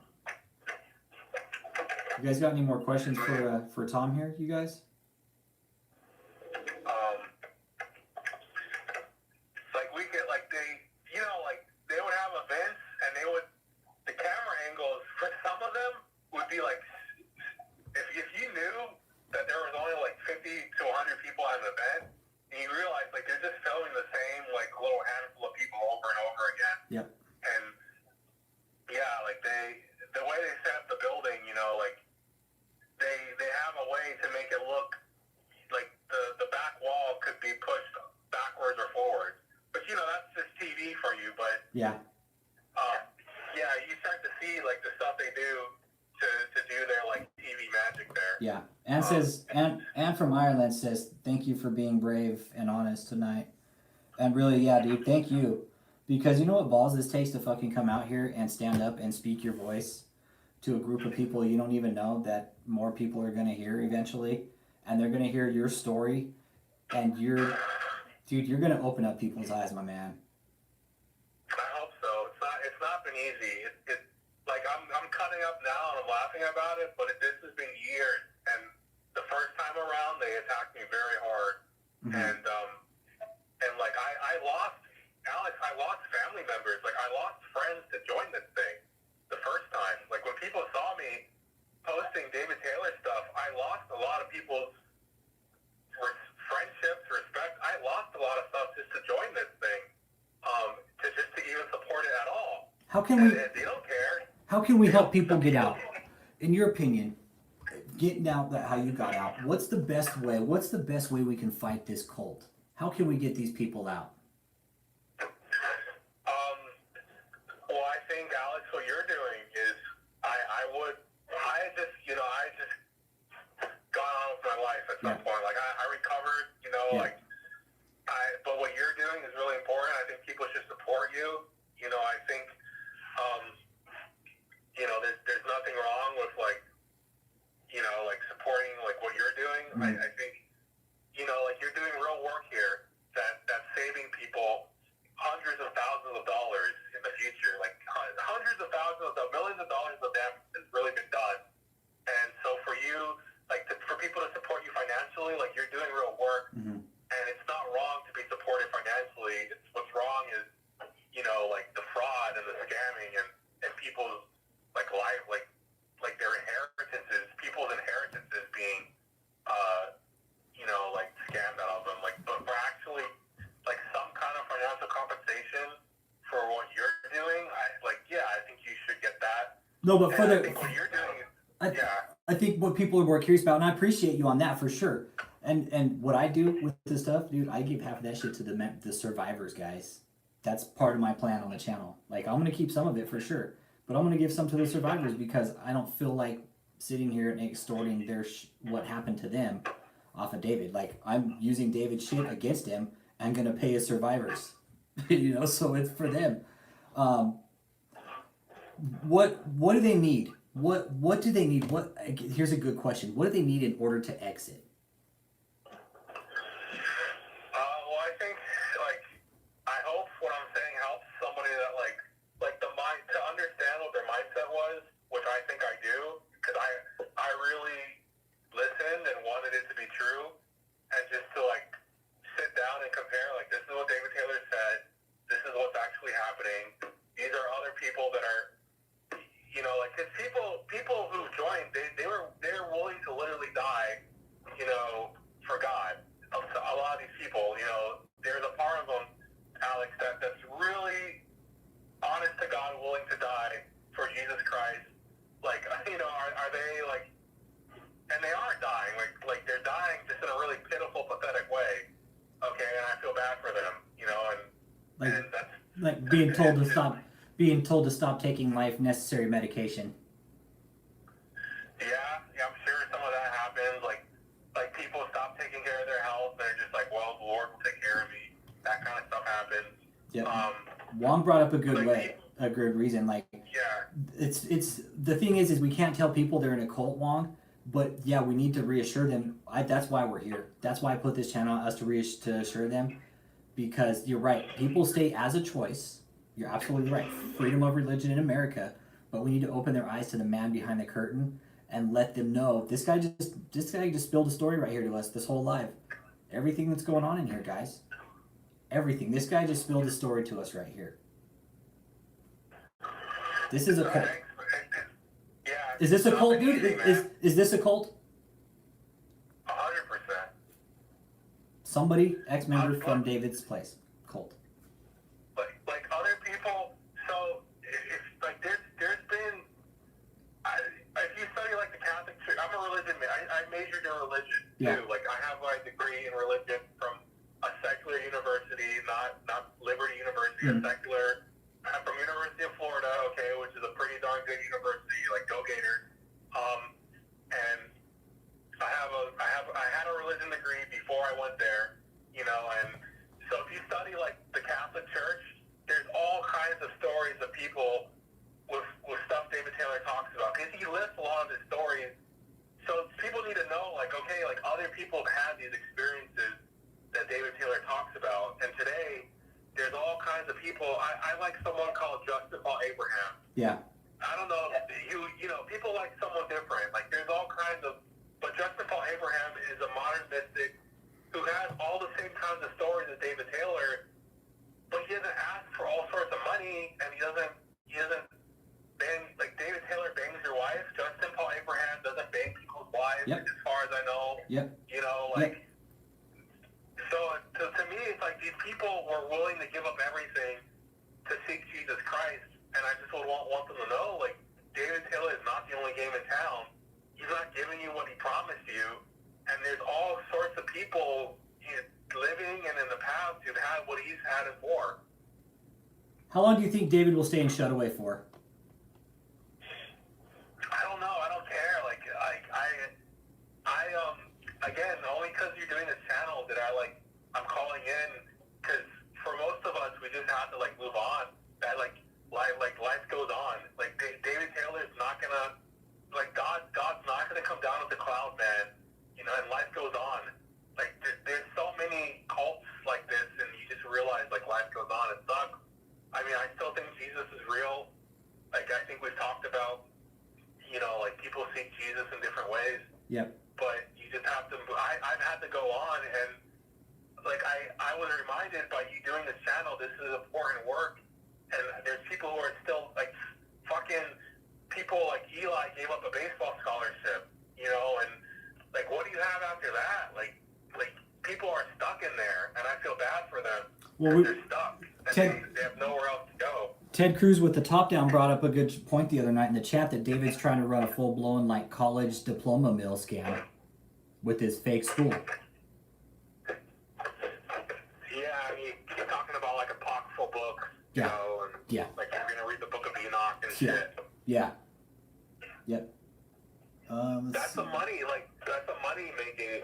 You guys got any more questions for Tom here, you guys? Like we could, like they, you know, like they would have events and the camera angles for some of them would be like, if you knew that there was only like 50 to 100 people at an event, and you realize like they're just filming the same like little handful of people over and over again. Yep. And yeah, like the way they set up the building, you know, like they have a way to make it look like the back wall could be pushed backwards or forwards. But you know, that's just TV for you. But Yeah. yeah, you start to see like the stuff they do to do their like TV magic there. Yeah. Anne says, Anne from Ireland says, thank you for being brave and honest tonight. And really, yeah, dude, thank you. Because you know what balls this takes to fucking come out here and stand up and speak your voice to a group of people you don't even know that more people are going to hear eventually. And they're going to hear your story. And you're going to open up people's eyes, my man. I hope so. It's not been easy. It like I'm cutting up now and I'm laughing about it, but this has been years. And the first time around, they attacked me very hard. Mhm. And like I lost Alex, I lost family members. Like, I lost friends to join this thing the first time. Like, when people saw me posting David Taylor stuff, I lost a lot of people's friendships, respect. I lost a lot of stuff just to join this thing, to even support it at all. How can we? And they don't care. How can we help people get out? In your opinion, getting out that how you got out. What's the best way? What's the best way we can fight this cult? How can we get these people out? Well, I think, Alex, what you're doing is I just got on with my life at some point. Like, I recovered, but what you're doing is really important. I think people should support you. I think, there's nothing wrong with, supporting, what you're doing. Mm-hmm. I think, you're doing real work here that's saving people hundreds of thousands of dollars in the future. Like, hundreds of thousands of millions of dollars of damage has really been done. And so for you, for people to support you financially, you're doing real work. Mm-hmm. And it's not wrong to be supported financially. What's wrong is, the fraud and the scamming and people's, their inheritances, people's inheritances being, scammed out of them. But for actually, some kind of financial compensation for what you're doing, I think you should get that. No, but for I think what you're doing is, I think what people are more curious about, and I appreciate you on that for sure. And what I do with this stuff, dude, I give half of that shit to the survivors, guys. That's part of my plan on the channel. I'm gonna keep some of it for sure, but I'm gonna give some to the survivors because I don't feel like sitting here and extorting what happened to them off of David. I'm using David's shit against him. I'm gonna pay his survivors, so it's for them. What do they need? What do they need? Here's a good question. What do they need in order to exit? Well, I think, I hope what I'm saying helps somebody that, to understand what their mindset was, which I think I do, because I really listened and wanted it to be true, and just to, sit down and compare, this is what David Taylor said, this is what's actually happening, these are other people that are, because people who joined, they're willing to literally die, for God. A lot of these people, there's a part of them, Alex, that's really honest to God, willing to die for Jesus Christ. Are they and they are dying, they're dying just in a really pitiful, pathetic way. Okay, and I feel bad for them, and that's being told to stop taking life necessary medication. Yeah, I'm sure some of that happens. People stop taking care of their health. They're just well, the Lord will take care of me. That kind of stuff happens. Yeah. Juan brought up a good reason. It's the thing is we can't tell people they're in a cult, Juan. But yeah, we need to reassure them. That's why we're here. That's why I put this channel out, to assure them, because you're right. People stay as a choice. You're absolutely right. Freedom of religion in America, but we need to open their eyes to the man behind the curtain and let them know this guy just spilled a story right here to us this whole live. Everything that's going on in here, guys. Everything. This guy just spilled a story to us right here. This is a cult. Yeah. Is this a cult, dude? Is this a cult? 100%. Somebody, ex-member from David's place. Cult. Other people, so if there's been, if you study the Catholic Church, I'm a religion man. I majored in religion too. I have my degree in religion from a secular university, not Liberty University, a secular. I'm from University of Florida, okay, which is a pretty darn good university. Go Gators. And I had a religion degree before I went there, and so if you study the Catholic Church, there's all kinds of stories of people with stuff David Taylor talks about, because he lists a lot of his stories. So people need to know, other people have had these experiences that David Taylor talks about. And today, there's all kinds of people. I like someone called Justin Paul Abraham. Yeah. I don't know, people like someone different. There's all kinds of, but Justin Paul Abraham is a modern mystic who has all the same kinds of stories as David Taylor, but he doesn't How long do you think David will stay in Shutaway for? I don't know. I don't care. Like, again, only because you're doing this channel that I'm calling in, because for most of us, we just have to, like, move on. That, like, life goes on. Like, David Taylor's not gonna, like, God's not gonna come down with the cloud, man. You know, and life goes on. Like, there's so many cults like this, and you just realize, like, life goes on. It sucks. I mean, I still think Jesus is real. Like, I think we've talked about, you know, like, people see Jesus in different ways. Yep. But you just have to, I've had to go on, and, like, I was reminded by you doing this channel, this is important work, and there's people who are still, like, fucking people like Eli gave up a baseball scholarship, you know, and, like, what do you have after that? Like people are stuck in there, and I feel bad for them. Well, they're stuck, and they have nowhere else to go. Ted Cruz with the Top Down brought up a good point the other night in the chat that David's trying to run a full-blown, like, college diploma mill scam with his fake school. Yeah, I mean, you're talking about, like, apocryphal books, you know, and, like, you're going to read the Book of Enoch and shit. Yeah. Yep. That's a money-making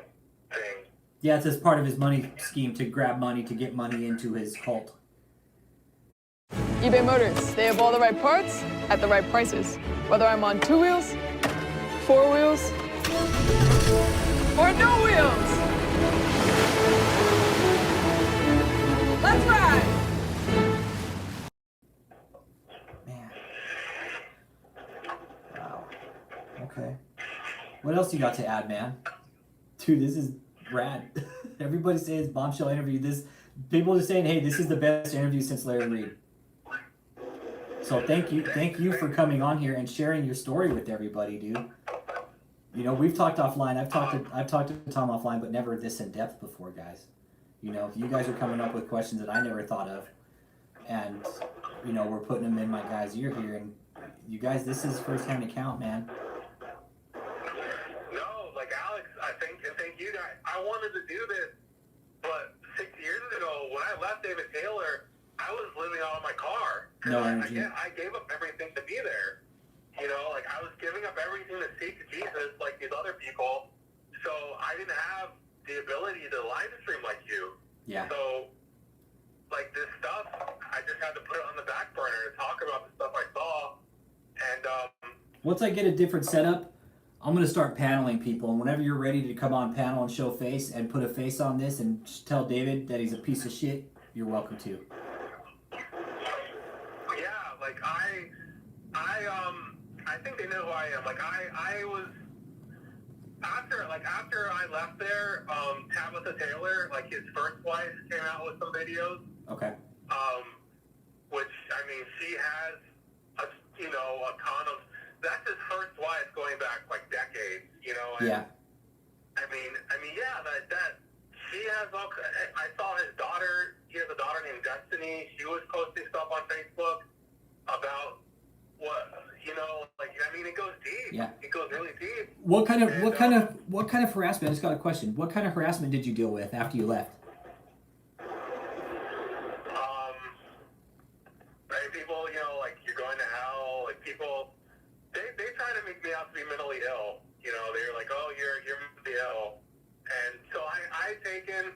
thing. Yeah, it's just part of his money scheme to grab money, to get money into his cult. eBay Motors. They have all the right parts at the right prices. Whether I'm on 2 wheels, 4 wheels, or no wheels. Let's ride! Man. Wow. Okay. What else you got to add, man? Dude, this is rad. Everybody says bombshell interview. People are saying, hey, this is the best interview since Larry Reed. So thank you for coming on here and sharing your story with everybody, dude. You know, we've talked offline. I've talked to Tom offline, but never this in depth before, guys. You know, you guys are coming up with questions that I never thought of, and you know, we're putting them in my guy's ear here. And you guys, this is firsthand account, man. No, like Alex, I think you guys. I wanted to do this, but 6 years ago when I left David Taylor, I was living out of my car. No energy. I gave up everything to be there. You know, like I was giving up everything to seek Jesus, like these other people. So I didn't have the ability to live stream like you. Yeah. So, like this stuff, I just had to put it on the back burner to talk about the stuff I saw. And once I get a different setup, I'm gonna start paneling people. And whenever you're ready to come on panel and show face and put a face on this and just tell David that he's a piece of shit, you're welcome to. Yeah, like I think they know who I am. Like I was after I left there, Tabitha Taylor, like his first wife, came out with some videos. Okay. Which I mean, she has a ton of. That's his first wife going back like decades. You know. And, Yeah. I mean, yeah, that she has all. I saw his daughter. He has a daughter named Destiny. She was posting stuff on Facebook about what, you know, like, I mean, it goes deep. Yeah. It goes really deep. What kind of harassment? I just got a question. What kind of harassment did you deal with after you left? People, you know, like, you're going to hell. Like, people, they try to make me out to be mentally ill. You know, they're like, oh, you're mentally ill. And so I've taken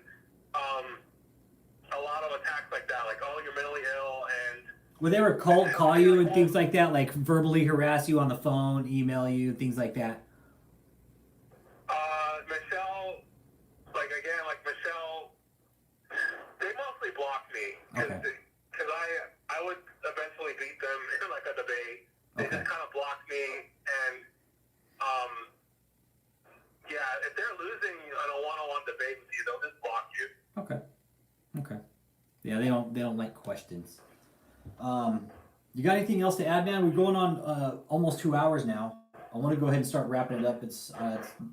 a lot of attacks like that, like, oh, you're mentally ill, and Would they ever call you and things like that, like verbally harass you on the phone, email you, things like that? Michelle, Michelle, they mostly blocked me because I would eventually beat them in like a debate. They just kind of blocked me, and yeah, if they're losing in a one-on-one debate with you, they'll just block you. Okay. Yeah, they don't like questions. You got anything else to add, man? We're going on almost 2 hours now. I want to go ahead and start wrapping it up. It's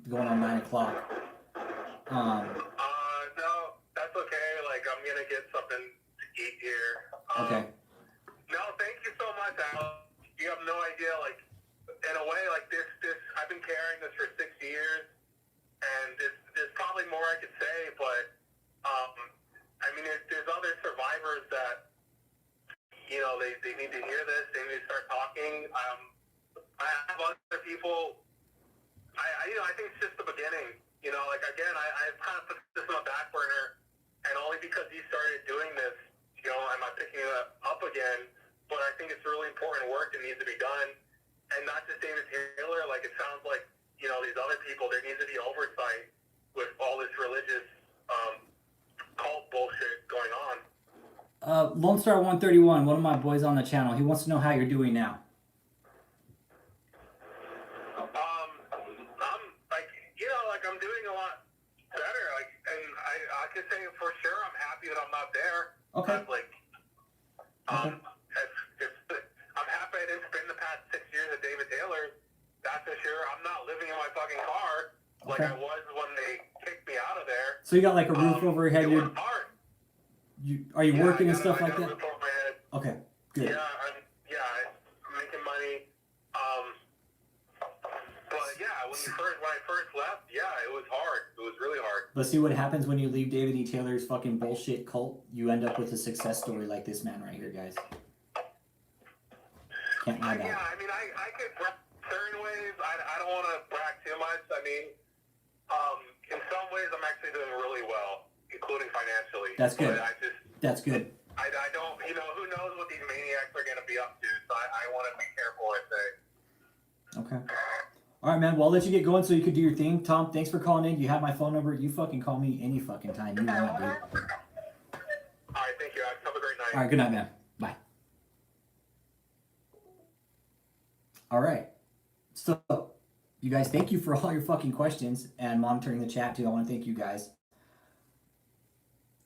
going on 9 o'clock. No, that's okay. Like, I'm gonna get something to eat here. Okay. No, thank you so much, Alex. You have no idea, like, in a way, like, this I've been carrying this for 6 years, and there's probably more I could say, but, I mean, there's other survivors that, you know, they need to hear this. They need to start talking. I have other people. I think it's just the beginning. You know, like again, I kind of put this on the back burner, and only because he started doing this, you know, am I picking it up again. But I think it's really important work that needs to be done, and not just David Taylor. Like it sounds like, you know, these other people. There needs to be oversight with all this religious cult bullshit going on. Lone Star 131, one of my boys on the channel, he wants to know how you're doing now. I'm like, you know, like I'm doing a lot better. Like, and I can say for sure I'm happy that I'm not there. Okay. But, like, I'm happy I didn't spend the past 6 years at David Taylor's. That's for sure. I'm not living in my fucking car like I was when they kicked me out of there. So you got like a roof over your head. It was hard. Are you working and stuff like I that? got a roof over my head. Okay, good. Yeah, I'm making money. But yeah, when I first left, yeah, it was hard. It was really hard. But see what happens when you leave David E. Taylor's fucking bullshit cult? You end up with a success story like this man right here, guys. Can't lie about it. Yeah, I mean, I could brag certain ways. I don't want to brag too much. I mean, in some ways, I'm actually doing really well, including financially. That's good. But That's good. I don't, you know, who knows what these maniacs are going to be up to. So I want to be careful what I say. Okay. All right, man. Well, I'll let you get going so you could do your thing. Tom, thanks for calling in. You have my phone number. You fucking call me any fucking time you want, dude. All right, thank you. Have a great night. All right, good night, man. Bye. All right. So, you guys, thank you for all your fucking questions and monitoring the chat, too. I want to thank you guys.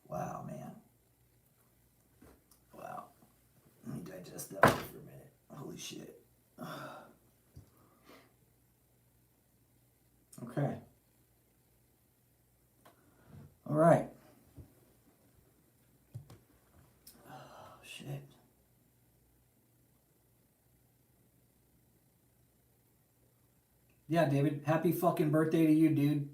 Wow, man. Wow. Let me digest that one for a minute. Holy shit. Okay. All right. Oh, shit. Yeah, David, happy fucking birthday to you, dude.